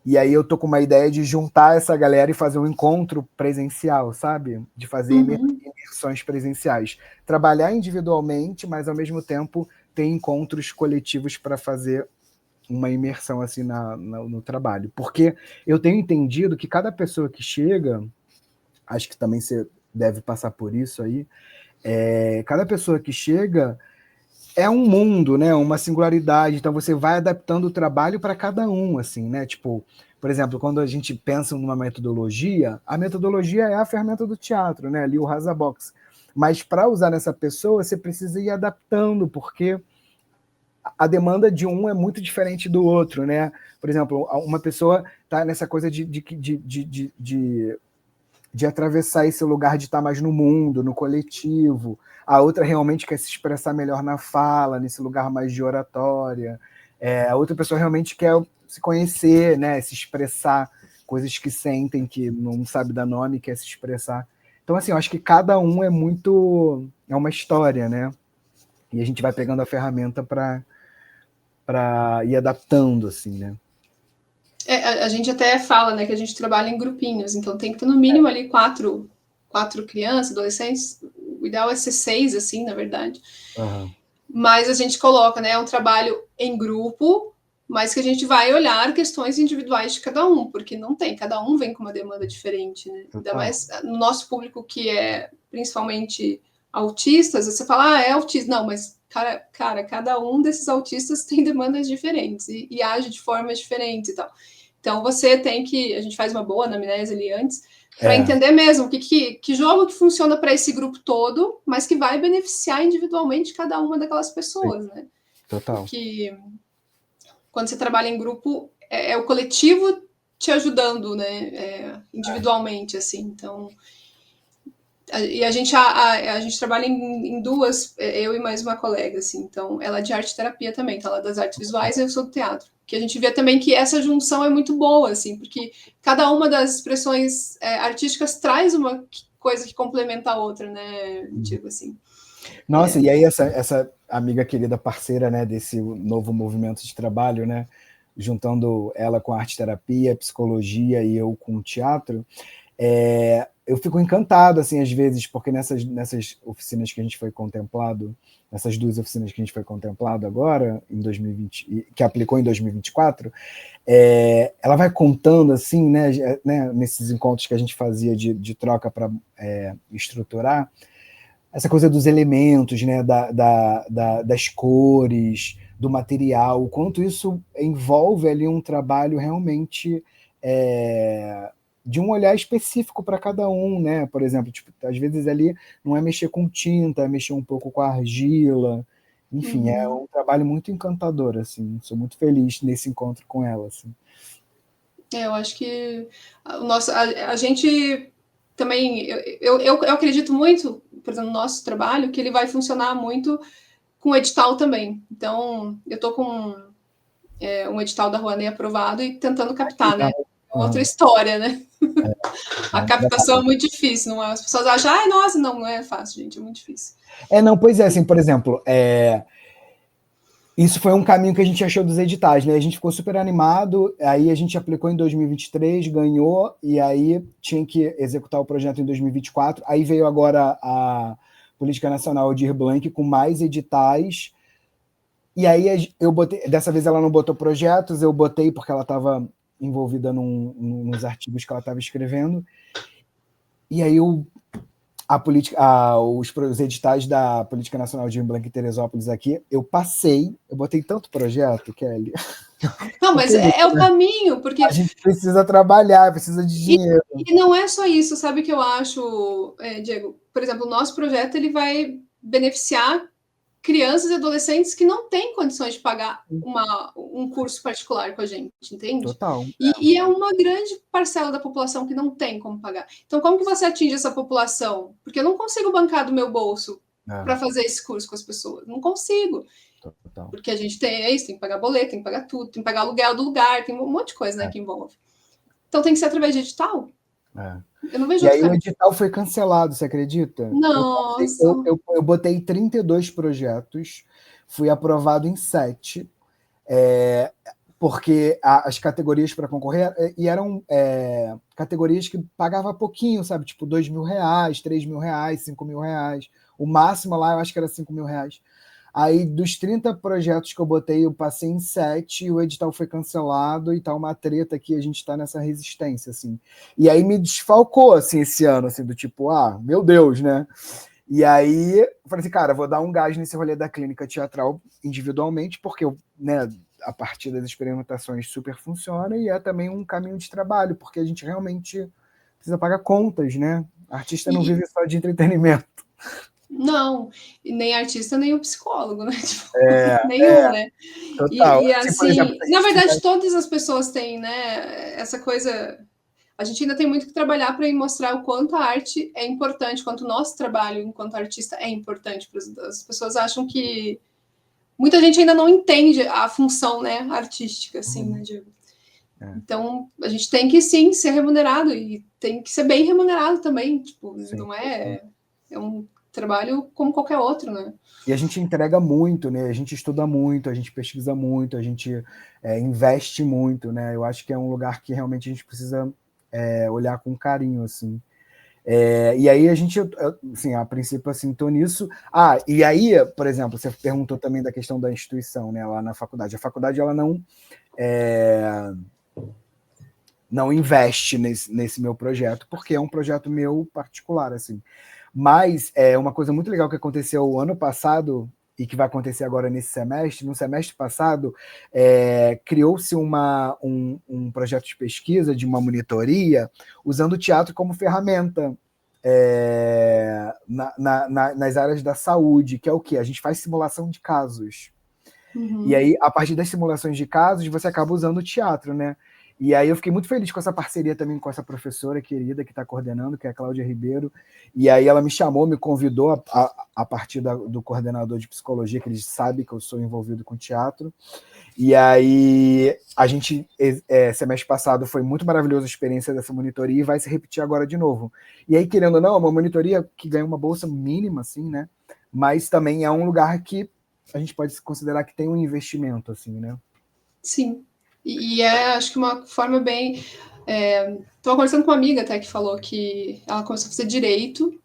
E aí eu tô com uma ideia de juntar essa galera e fazer um encontro presencial, sabe? De fazer imersões presenciais. Trabalhar individualmente, mas ao mesmo tempo ter encontros coletivos para fazer uma imersão assim no trabalho. Porque eu tenho entendido que cada pessoa que chega, acho que também você deve passar por isso aí, cada pessoa que chega é um mundo, né? Uma singularidade. Então você vai adaptando o trabalho para cada um, assim, né? Tipo, por exemplo, quando a gente pensa numa metodologia, a metodologia é a ferramenta do teatro, né? Ali o Razabox. Mas para usar nessa pessoa, você precisa ir adaptando, porque a demanda de um é muito diferente do outro, né? Por exemplo, uma pessoa está nessa coisa de atravessar esse lugar de estar mais no mundo, no coletivo. A outra realmente quer se expressar melhor na fala, nesse lugar mais de oratória. A outra pessoa realmente quer se conhecer, né? Se expressar coisas que sentem, que não sabe dar nome, quer se expressar. Então, assim, eu acho que cada um é muito... É uma história, né? E a gente vai pegando a ferramenta para ir adaptando, assim, né? A gente até fala, né, que a gente trabalha em grupinhos, então tem que ter no mínimo ali quatro crianças, adolescentes. O ideal é ser 6, assim, na verdade. Uhum. Mas a gente coloca, né, um trabalho em grupo, mas que a gente vai olhar questões individuais de cada um, porque não tem, cada um vem com uma demanda diferente, né? Ainda mais no nosso público que é principalmente autistas, você fala, é autista. Não, mas, cara, cada um desses autistas tem demandas diferentes e age de formas diferentes e tal. Então você tem que, a gente faz uma boa anamnese ali antes, para entender mesmo que jogo que funciona para esse grupo todo, mas que vai beneficiar individualmente cada uma daquelas pessoas, né? Total. Porque quando você trabalha em grupo, é o coletivo te ajudando, né? Individualmente, assim. Então, e a gente trabalha em duas, eu e mais uma colega, assim. Então, ela é de arte terapia também, então ela é das artes visuais e eu sou do teatro. Que a gente vê também que essa junção é muito boa, assim, porque cada uma das expressões artísticas traz uma coisa que complementa a outra, né? Digo assim. Nossa, e aí essa amiga querida parceira, né, desse novo movimento de trabalho, né, juntando ela com a arte terapia, psicologia e eu com o teatro, eu fico encantado, assim, às vezes, porque nessas oficinas que a gente foi contemplado, nessas 2 oficinas que a gente foi contemplado agora, em 2020, que aplicou em 2024, ela vai contando, assim, né, nesses encontros que a gente fazia de troca para estruturar, essa coisa dos elementos, né, das cores, do material, o quanto isso envolve ali um trabalho realmente de um olhar específico para cada um, né? Por exemplo, tipo, às vezes ali não é mexer com tinta, é mexer um pouco com a argila, enfim, é um trabalho muito encantador, assim. Sou muito feliz nesse encontro com ela, assim. Eu acho que a gente também, eu acredito muito, por exemplo, no nosso trabalho, que ele vai funcionar muito com edital também. Então, eu estou com um edital da Rouanet aprovado e tentando captar, né? Outra história, né? A captação é muito difícil, não é? As pessoas acham, ai, nossa, não é fácil, gente, é muito difícil. Não, pois é, assim, por exemplo, isso foi um caminho que a gente achou dos editais, né? A gente ficou super animado, aí a gente aplicou em 2023, ganhou, e aí tinha que executar o projeto em 2024. Aí veio agora a Política Nacional Aldir Blanc com mais editais. E aí eu botei, dessa vez ela não botou projetos, eu botei porque ela estava envolvida nos artigos que ela estava escrevendo. E aí os editais da Política Nacional de Blanc em Teresópolis aqui, eu passei, eu botei tanto projeto, Kelly. Não, mas é o caminho, porque... A gente precisa trabalhar, precisa de dinheiro. E não é só isso, sabe o que eu acho, Diego? Por exemplo, o nosso projeto ele vai beneficiar crianças e adolescentes que não têm condições de pagar um curso particular com a gente, entende? Total. E é uma grande parcela da população que não tem como pagar. Então, como que você atinge essa população? Porque eu não consigo bancar do meu bolso para fazer esse curso com as pessoas. Não consigo. Total. Porque a gente tem isso, tem que pagar boleto, tem que pagar tudo, tem que pagar aluguel do lugar, tem um monte de coisa, né, que envolve. Então tem que ser através de edital. Eu não vejo e aí o edital foi cancelado, você acredita? Nossa. Eu botei 32 projetos, fui aprovado em 7. porque as categorias para concorrer e eram categorias que pagava pouquinho, sabe? Tipo, R$2.000, R$3.000, R$5.000. O máximo lá, eu acho que era R$5.000. Aí, dos 30 projetos que eu botei, eu passei em 7, o edital foi cancelado e tá uma treta que a gente tá nessa resistência, assim. E aí me desfalcou, assim, esse ano, assim, do tipo, meu Deus, né? E aí, eu falei assim, cara, vou dar um gás nesse rolê da clínica teatral individualmente, porque, né, a partir das experimentações super funciona e é também um caminho de trabalho, porque a gente realmente precisa pagar contas, né? Artista não vive só de entretenimento. Não, nem artista, nem o psicólogo, né? Tipo, nenhum, né? Total. E assim, por exemplo, assim, na verdade, todas as pessoas têm, né? Essa coisa. A gente ainda tem muito que trabalhar para mostrar o quanto a arte é importante, quanto o nosso trabalho enquanto artista é importante. As pessoas acham que muita gente ainda não entende a função, né, artística, assim, né, Diego? Então, a gente tem que, sim, ser remunerado e tem que ser bem remunerado também. Tipo, não é um trabalho como qualquer outro, né? E a gente entrega muito, né? A gente estuda muito, a gente pesquisa muito, a gente investe muito, né? Eu acho que é um lugar que realmente a gente precisa olhar com carinho, assim. E aí a gente, assim, a princípio, assim, tô nisso. E aí, por exemplo, você perguntou também da questão da instituição, né? Lá na faculdade. A faculdade, ela não investe nesse meu projeto, porque é um projeto meu particular, assim. Mas uma coisa muito legal que aconteceu ano passado e que vai acontecer agora nesse semestre, no semestre passado, criou-se um projeto de pesquisa, de uma monitoria, usando o teatro como ferramenta nas áreas da saúde, que é o quê? A gente faz simulação de casos. E aí, a partir das simulações de casos, você acaba usando o teatro, né? E aí eu fiquei muito feliz com essa parceria também com essa professora querida que está coordenando, que é a Cláudia Ribeiro. E aí ela me chamou, me convidou a partir do coordenador de psicologia, que ele sabe que eu sou envolvido com teatro. E aí a gente, semestre passado, foi muito maravilhosa a experiência dessa monitoria e vai se repetir agora de novo. E aí, querendo ou não, é uma monitoria que ganha uma bolsa mínima, assim, né? Mas também é um lugar que a gente pode considerar que tem um investimento, assim, né? Sim. E acho que uma forma bem. Estava conversando com uma amiga até que falou que ela começou a fazer direito,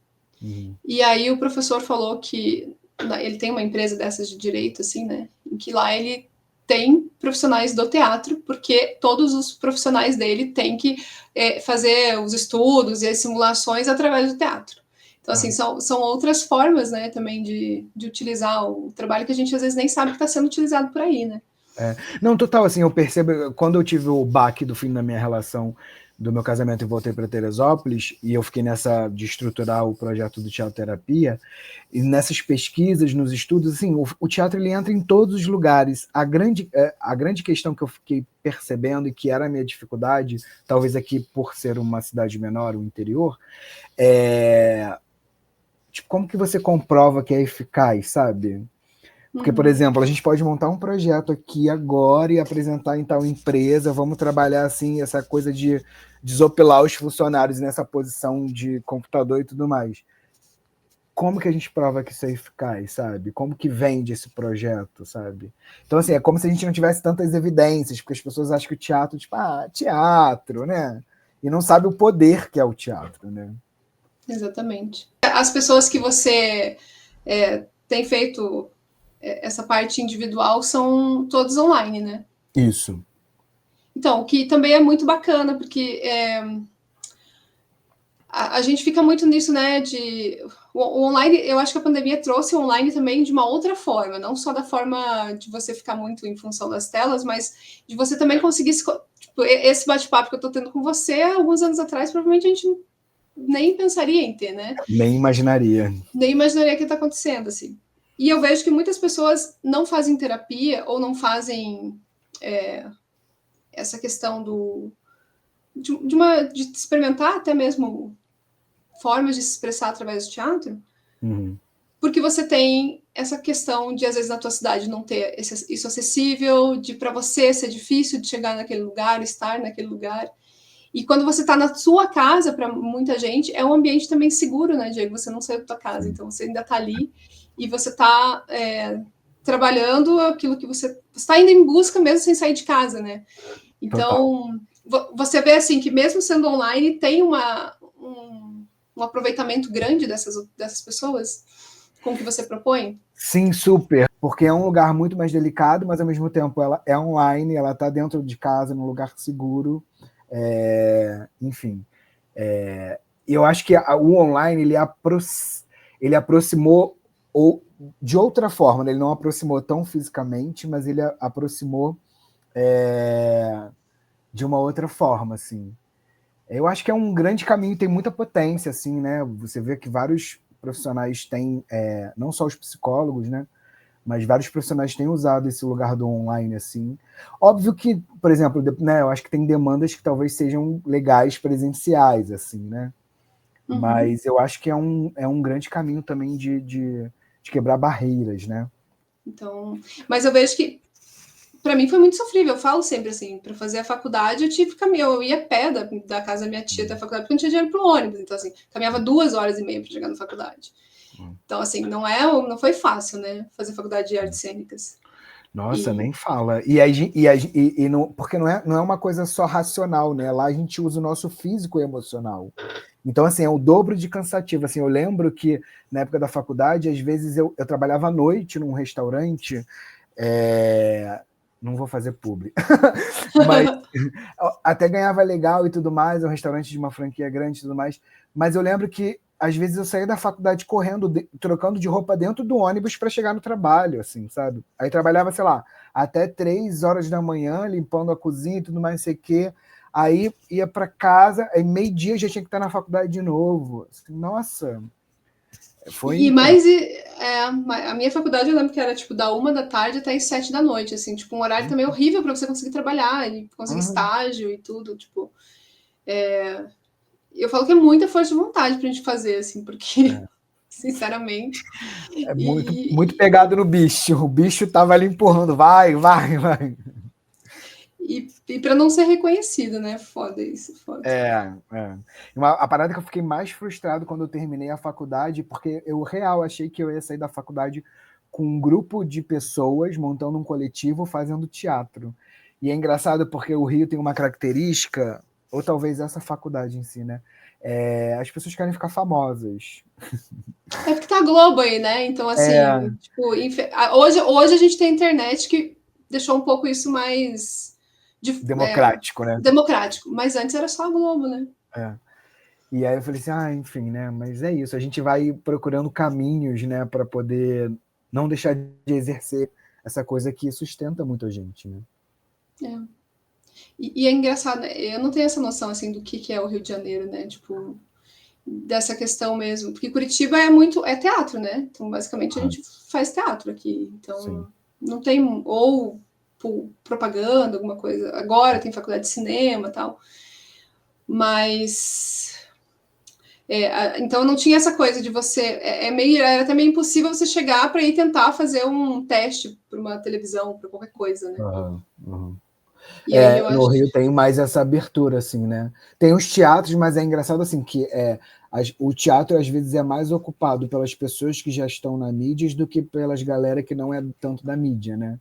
e aí o professor falou que ele tem uma empresa dessas de direito, assim, né? Em que lá ele tem profissionais do teatro, porque todos os profissionais dele têm que fazer os estudos e as simulações através do teatro. Então, assim, são outras formas, né, também de utilizar o trabalho que a gente às vezes nem sabe que está sendo utilizado por aí, né? Não, total, assim, eu percebo, quando eu tive o baque do fim da minha relação, do meu casamento e voltei para Teresópolis, e eu fiquei nessa de estruturar o projeto do Teatro Terapia, e nessas pesquisas, nos estudos, assim, o teatro ele entra em todos os lugares. A grande questão que eu fiquei percebendo e que era a minha dificuldade, talvez aqui por ser uma cidade menor, o interior, tipo, como que você comprova que é eficaz, sabe? Porque, por exemplo, a gente pode montar um projeto aqui agora e apresentar em tal empresa, vamos trabalhar assim, essa coisa de desopilar os funcionários nessa posição de computador e tudo mais. Como que a gente prova que isso é eficaz, sabe? Como que vende esse projeto, sabe? Então, assim, é como se a gente não tivesse tantas evidências, porque as pessoas acham que o teatro, tipo, teatro, né? E não sabe o poder que é o teatro, né? Exatamente. As pessoas que você tem feito essa parte individual são todas online, né? Isso. Então, o que também é muito bacana, porque a gente fica muito nisso, né? O online, eu acho que a pandemia trouxe o online também de uma outra forma, não só da forma de você ficar muito em função das telas, mas de você também conseguir. Tipo, esse bate-papo que eu tô tendo com você, alguns anos atrás, provavelmente a gente nem pensaria em ter, né? Nem imaginaria. Nem imaginaria que tá acontecendo, assim. E eu vejo que muitas pessoas não fazem terapia ou não fazem essa questão de experimentar até mesmo formas de se expressar através do teatro, porque você tem essa questão de, às vezes, na tua cidade não ter isso acessível, de para você ser difícil de chegar naquele lugar, estar naquele lugar. E quando você está na sua casa, para muita gente, é um ambiente também seguro, né, Diego? Você não saiu da tua casa, então você ainda está ali e você está trabalhando aquilo que você está indo em busca mesmo sem sair de casa, né? Então, você vê assim que mesmo sendo online, tem um aproveitamento grande dessas pessoas com o que você propõe? Sim, super, porque é um lugar muito mais delicado, mas ao mesmo tempo ela é online, ela está dentro de casa, num lugar seguro, enfim. Eu acho que o online ele aproximou de outra forma, né? Ele não aproximou tão fisicamente, mas ele aproximou de uma outra forma, assim. Eu acho que é um grande caminho, tem muita potência, assim, né? Você vê que vários profissionais têm, não só os psicólogos, né? Mas vários profissionais têm usado esse lugar do online, assim. Óbvio que, por exemplo, né, eu acho que tem demandas que talvez sejam legais presenciais, assim, né? Uhum. Mas eu acho que é um grande caminho também de quebrar barreiras, né? Então, mas eu vejo que para mim foi muito sofrível. Eu falo sempre assim, para fazer a faculdade eu tive que caminhar, eu ia a pé da casa da minha tia até a faculdade porque não tinha dinheiro para o ônibus. Então assim, caminhava 2 horas e meia para chegar na faculdade. Então assim, não foi fácil, né? Fazer faculdade de artes cênicas. Nossa, nem fala. E não, porque não é uma coisa só racional, né? Lá a gente usa o nosso físico e emocional. Então, assim, é o dobro de cansativo. Assim, eu lembro que na época da faculdade, às vezes eu trabalhava à noite num restaurante, não vou fazer publi, mas até ganhava legal e tudo mais, é um restaurante de uma franquia grande e tudo mais, mas eu lembro que às vezes eu saía da faculdade correndo, trocando de roupa dentro do ônibus para chegar no trabalho, assim, sabe? Aí trabalhava, sei lá, até 3 horas da manhã, limpando a cozinha e tudo mais, não sei o quê. Aí ia para casa, aí meio-dia já tinha que estar na faculdade de novo. Assim, nossa, foi intenso. A minha faculdade eu lembro que era tipo da 1 da tarde até as 7 da noite, assim, tipo um horário também horrível para você conseguir trabalhar e conseguir estágio e tudo, tipo. Eu falo que é muita força de vontade pra gente fazer, assim, porque, sinceramente. É muito, muito E, pegado no bicho. O bicho tava ali empurrando, vai, vai, vai. e para não ser reconhecido, né? Foda isso, foda. A parada que eu fiquei mais frustrado quando eu terminei a faculdade, porque eu real achei que eu ia sair da faculdade com um grupo de pessoas montando um coletivo fazendo teatro. E é engraçado porque o Rio tem uma característica, ou talvez essa faculdade em si, né? As pessoas querem ficar famosas. É porque tá a Globo aí, né? Então, É, assim, tipo, hoje a gente tem a internet que deixou um pouco isso mais democrático, né? democrático, mas antes era só a Globo, né? É. E aí eu falei assim, enfim, né? Mas é isso, a gente vai procurando caminhos, né, para poder não deixar de exercer essa coisa que sustenta muito a gente, né? É. E é engraçado, né? Eu não tenho essa noção, assim, do que é o Rio de Janeiro, né? Tipo, dessa questão mesmo. Porque Curitiba é teatro, né? Então, basicamente, a gente faz teatro aqui. Então, Sim. não tem... Ou propaganda, alguma coisa. Agora tem faculdade de cinema e tal. Mas... então não tinha essa coisa de você. Era até meio impossível você chegar para ir tentar fazer um teste para uma televisão, para qualquer coisa, né? Uhum. E aí eu No acho. Rio tem mais essa abertura, assim, né? Tem os teatros, mas é engraçado assim que o teatro às vezes é mais ocupado pelas pessoas que já estão na mídia do que pelas galera que não é tanto da mídia, né?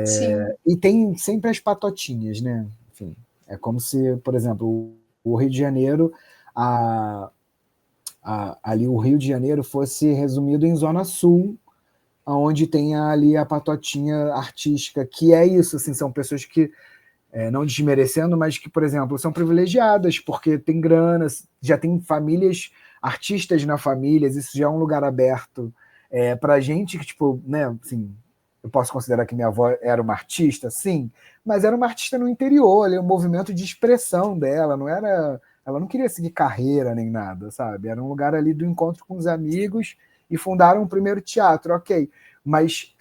Sim. E tem sempre as patotinhas, né? Enfim, é como se, por exemplo, o Rio de Janeiro, ali o Rio de Janeiro fosse resumido em Zona Sul, onde tem ali a patotinha artística, que é isso, assim, são pessoas que, não desmerecendo, mas que, por exemplo, são privilegiadas, porque tem grana, já tem famílias, artistas na família, isso já é um lugar aberto. Pra gente que, tipo, né, assim, eu posso considerar que minha avó era uma artista, sim, mas era uma artista no interior, ali, um movimento de expressão dela, não era... Ela não queria seguir carreira nem nada, sabe? Era um lugar ali do encontro com os amigos e fundaram o primeiro teatro, ok. Mas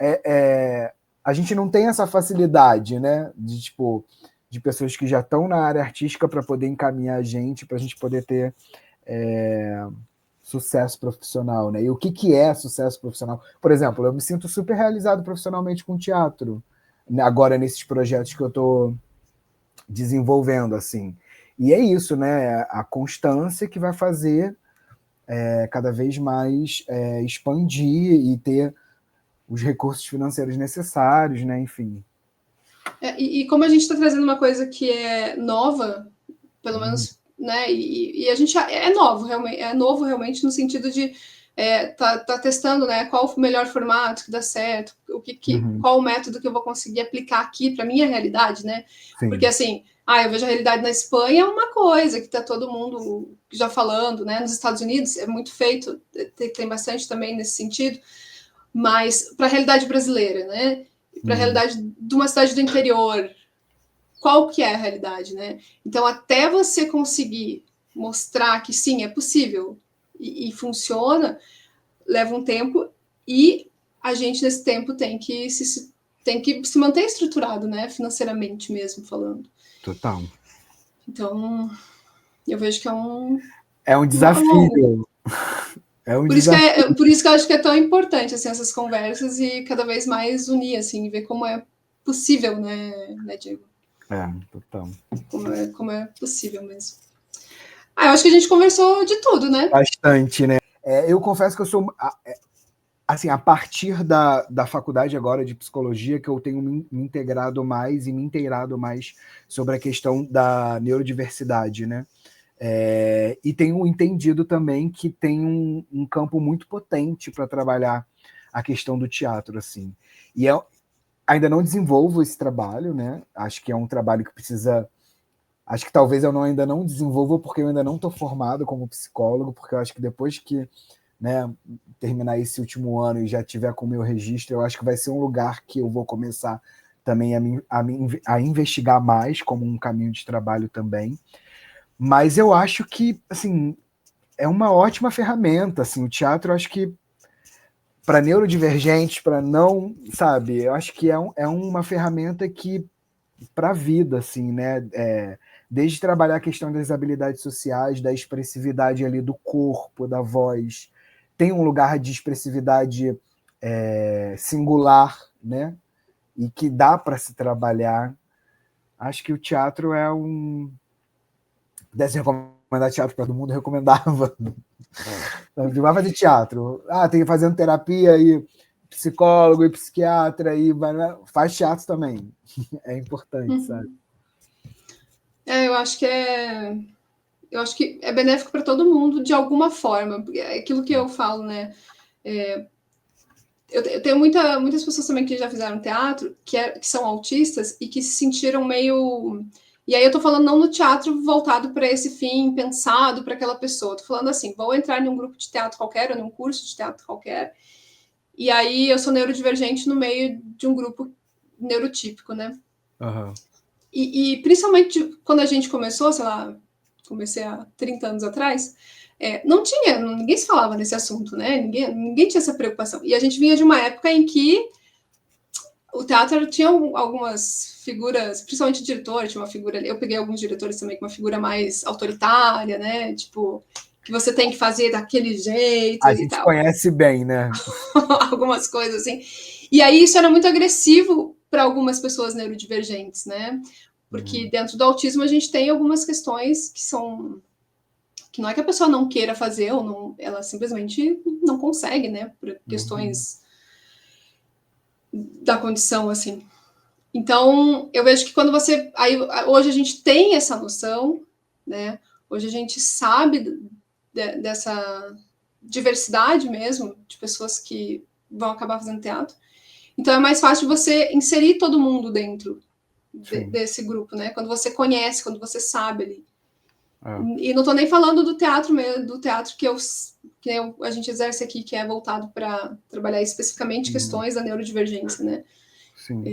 a gente não tem essa facilidade, né? De pessoas que já estão na área artística para poder encaminhar a gente, para a gente poder ter sucesso profissional, né? E o que é sucesso profissional? Por exemplo, eu me sinto super realizado profissionalmente com teatro, né? Agora nesses projetos que eu estou desenvolvendo, assim. E é isso, né? A constância que vai fazer cada vez mais expandir e ter os recursos financeiros necessários, né? Enfim. E como a gente está trazendo uma coisa que é nova, pelo menos, né? E a gente é novo realmente no sentido de tá testando, né? Qual o melhor formato que dá certo, qual o método que eu vou conseguir aplicar aqui para minha realidade, né? Sim. Porque assim, eu vejo a realidade na Espanha é uma coisa que tá todo mundo já falando, né? Nos Estados Unidos é muito feito, tem bastante também nesse sentido, mas para a realidade brasileira, né? Para a realidade de uma cidade do interior, qual que é a realidade, né? Então, até você conseguir mostrar que sim, é possível e funciona, leva um tempo e a gente, nesse tempo, tem que se manter estruturado, né? Financeiramente mesmo falando. Total. Então, eu vejo que é um... É um desafio. É um desafio. Por isso que eu acho que é tão importante, assim, essas conversas e cada vez mais unir, assim, ver como é possível, né Diego? Total. Como é possível mesmo. Eu acho que a gente conversou de tudo, né? Bastante, né? Eu confesso que eu sou... Assim, a partir da faculdade agora de psicologia que eu tenho me integrado mais e me inteirado mais sobre a questão da neurodiversidade, né? E tenho entendido também que tem um campo muito potente para trabalhar a questão do teatro, assim. E eu ainda não desenvolvo esse trabalho, né? Acho que é um trabalho que precisa... Acho que talvez eu ainda não desenvolva porque eu ainda não estou formado como psicólogo, porque eu acho que depois que, né, terminar esse último ano e já tiver com o meu registro, eu acho que vai ser um lugar que eu vou começar também a investigar mais como um caminho de trabalho também. Mas eu acho que, assim, é uma ótima ferramenta, assim, o teatro, eu acho que para neurodivergentes, para não, sabe, eu acho que é uma ferramenta que para a vida, assim, né, desde trabalhar a questão das habilidades sociais, da expressividade ali do corpo, da voz, tem um lugar de expressividade singular, né, e que dá para se trabalhar. Acho que o teatro é um... Desse recomendar teatro para todo mundo, eu recomendava. Vai fazer teatro. Tem que fazer terapia e psicólogo e psiquiatra e faz teatro também. É importante, sabe? Eu acho que é benéfico para todo mundo de alguma forma. É aquilo que eu falo, né? Eu tenho muitas pessoas também que já fizeram teatro, que são autistas e que se sentiram meio... E aí eu tô falando não no teatro voltado para esse fim, pensado para aquela pessoa. Tô falando assim, vou entrar em um grupo de teatro qualquer, ou em um curso de teatro qualquer, e aí eu sou neurodivergente no meio de um grupo neurotípico, né? Uhum. E principalmente quando a gente começou, sei lá, comecei há 30 anos atrás, ninguém se falava nesse assunto, né? Ninguém tinha essa preocupação. E a gente vinha de uma época em que o teatro tinha algumas figuras, principalmente diretor, tinha uma figura, eu peguei alguns diretores também com uma figura mais autoritária, né? Tipo, que você tem que fazer daquele jeito A e gente tal. conhece bem, né? Algumas coisas assim. E aí isso era muito agressivo para algumas pessoas neurodivergentes, né? Porque dentro do autismo a gente tem algumas questões que não é que a pessoa não queira fazer ou não, ela simplesmente não consegue, né? Por questões da condição, assim. Então, eu vejo que quando você... hoje a gente tem essa noção, né? Hoje a gente sabe dessa diversidade mesmo de pessoas que vão acabar fazendo teatro. Então é mais fácil você inserir todo mundo dentro desse grupo, né? Quando você conhece, quando você sabe ali. E não estou nem falando do teatro mesmo, do teatro que a gente exerce aqui, que é voltado para trabalhar especificamente questões da neurodivergência, né? Sim.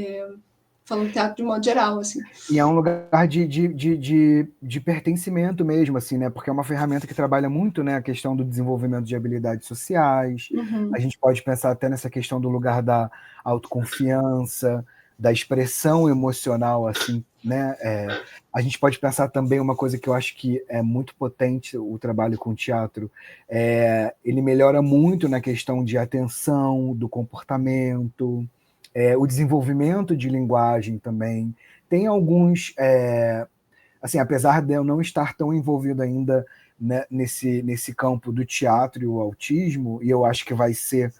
Falando teatro de modo geral, assim. E é um lugar de pertencimento mesmo, assim, né? Porque é uma ferramenta que trabalha muito, né, a questão do desenvolvimento de habilidades sociais. A gente pode pensar até nessa questão do lugar da autoconfiança, da expressão emocional, assim, né? A gente pode pensar também uma coisa que eu acho que é muito potente, o trabalho com teatro, ele melhora muito na questão de atenção, do comportamento, o desenvolvimento de linguagem também. Tem alguns, assim, apesar de eu não estar tão envolvido ainda, né, nesse campo do teatro e o autismo, e eu acho que vai ser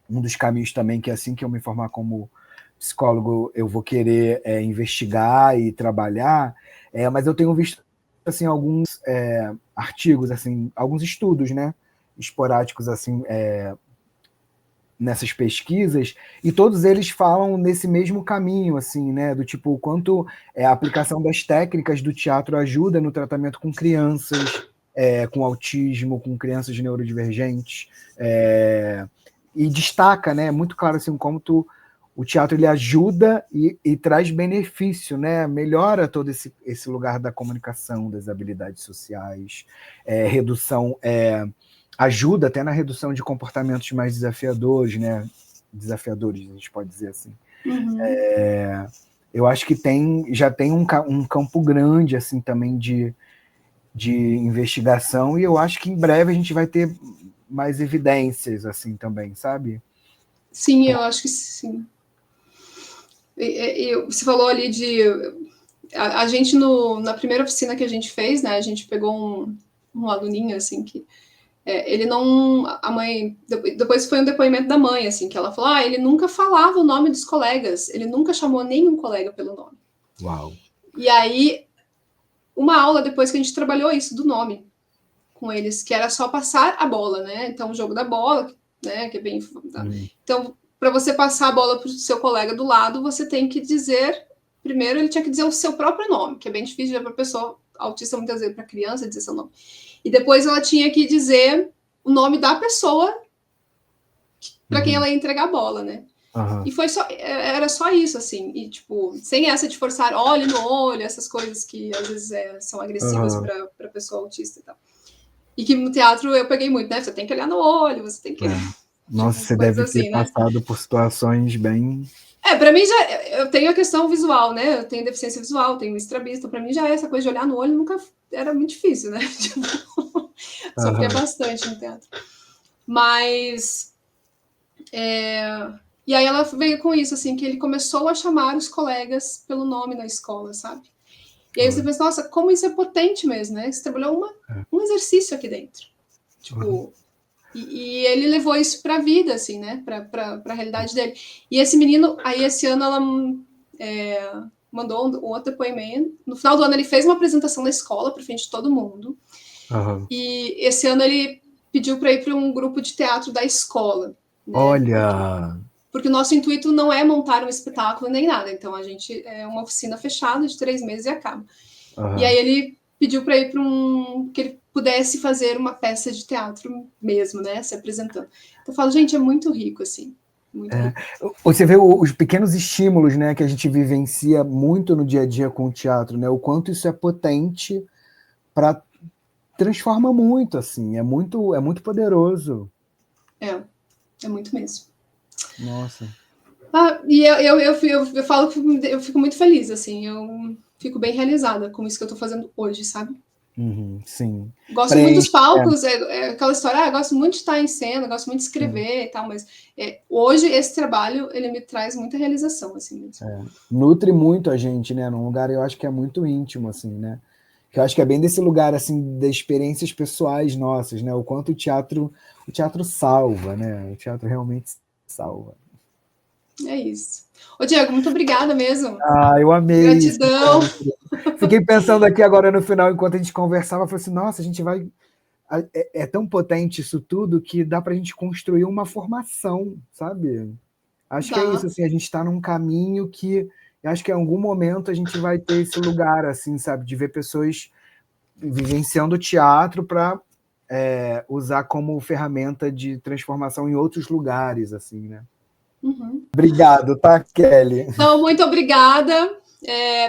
um dos caminhos também que assim que eu me formar como psicólogo eu vou querer investigar e trabalhar, mas eu tenho visto assim alguns artigos, assim, alguns estudos, né, esporádicos assim nessas pesquisas, e todos eles falam nesse mesmo caminho, assim, né, do tipo o quanto a aplicação das técnicas do teatro ajuda no tratamento com crianças com autismo, com crianças neurodivergentes, e destaca, né, muito claro assim como o teatro ele ajuda e traz benefício, né, melhora todo esse lugar da comunicação, das habilidades sociais, redução ajuda até na redução de comportamentos mais desafiadores, né? Desafiadores, a gente pode dizer assim. Uhum. Eu acho que já tem um campo grande assim também de investigação, e eu acho que em breve a gente vai ter mais evidências assim também, sabe? Sim, eu acho que sim. Você falou ali de... A gente, na primeira oficina que a gente fez, né, a gente pegou um aluninho, assim, que ele não... A mãe... Depois foi um depoimento da mãe, assim, que ela falou, ele nunca falava o nome dos colegas, ele nunca chamou nenhum colega pelo nome. Uau! E aí, uma aula depois que a gente trabalhou isso do nome com eles, que era só passar a bola, né? Então, o jogo da bola, né, que é bem... Então, para você passar a bola para o seu colega do lado, você tem que dizer... Primeiro, ele tinha que dizer o seu próprio nome, que é bem difícil para a pessoa autista, muitas vezes, para criança, dizer seu nome. E depois ela tinha que dizer o nome da pessoa para quem ela ia entregar a bola, né? E era só isso, assim. E, tipo, sem essa de forçar olho no olho, essas coisas que às vezes são agressivas para pessoa autista e tal. E que no teatro eu peguei muito, né? Você tem que olhar no olho, você tem que... Nossa, você deve ter passado por situações bem... Pra mim eu tenho a questão visual, né? Eu tenho deficiência visual, tenho estrabismo, pra mim já essa coisa de olhar no olho nunca era muito difícil, né? Tipo, sofria bastante no teatro. Mas... E aí ela veio com isso, assim, que ele começou a chamar os colegas pelo nome na escola, sabe? E aí você pensa, nossa, como isso é potente mesmo, né? Você trabalhou um exercício aqui dentro. Tipo... E ele levou isso para a vida, assim, né? Para a realidade dele. E esse menino, aí esse ano ela mandou um outro depoimento. No final do ano ele fez uma apresentação na escola para frente de todo mundo. E esse ano ele pediu para ir para um grupo de teatro da escola. Né? Olha! Porque o nosso intuito não é montar um espetáculo nem nada. Então a gente é uma oficina fechada de 3 meses e acaba. E aí ele pediu para ir para que ele pudesse fazer uma peça de teatro mesmo, né, se apresentando. Então eu falo, gente, é muito rico, assim, muito rico. Você vê os pequenos estímulos, né, que a gente vivencia muito no dia a dia com o teatro, né, o quanto isso é potente para transforma muito, assim, é muito poderoso. É muito mesmo. Nossa. E eu falo que eu fico muito feliz, assim, eu fico bem realizada com isso que eu estou fazendo hoje, sabe? Sim. Gosto muito dos palcos, aquela história, gosto muito de estar em cena, gosto muito de escrever e tal, mas hoje esse trabalho, ele me traz muita realização, assim mesmo. Nutre muito a gente, né, num lugar, eu acho que é muito íntimo, assim, né, que eu acho que é bem desse lugar, assim, das experiências pessoais nossas, né, o quanto o teatro salva, né, o teatro realmente salva. É isso. Ô, Diego, muito obrigada mesmo. Eu amei. Gratidão. Fiquei pensando aqui agora no final, enquanto a gente conversava, falei assim, nossa, a gente vai... É tão potente isso tudo que dá para a gente construir uma formação, sabe? Acho que é isso, assim, a gente está num caminho que acho que em algum momento a gente vai ter esse lugar, assim, sabe? De ver pessoas vivenciando o teatro para usar como ferramenta de transformação em outros lugares, assim, né? Obrigado, tá, Kelly? Então, muito obrigada.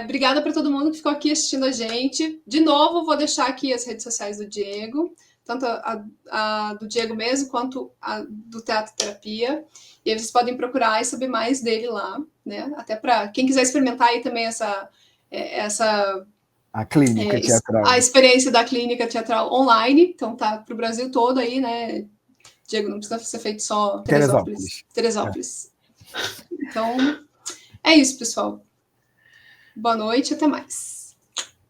Obrigada para todo mundo que ficou aqui assistindo a gente. De novo, vou deixar aqui as redes sociais do Diego, tanto a do Diego mesmo, quanto a do Teatro Terapia. E aí vocês podem procurar e saber mais dele lá, né? Até para quem quiser experimentar aí também essa a clínica teatral. A experiência da clínica teatral online. Então tá para o Brasil todo aí, né? Diego, não precisa ser feito só Teresópolis. Então, é isso, pessoal. Boa noite, até mais.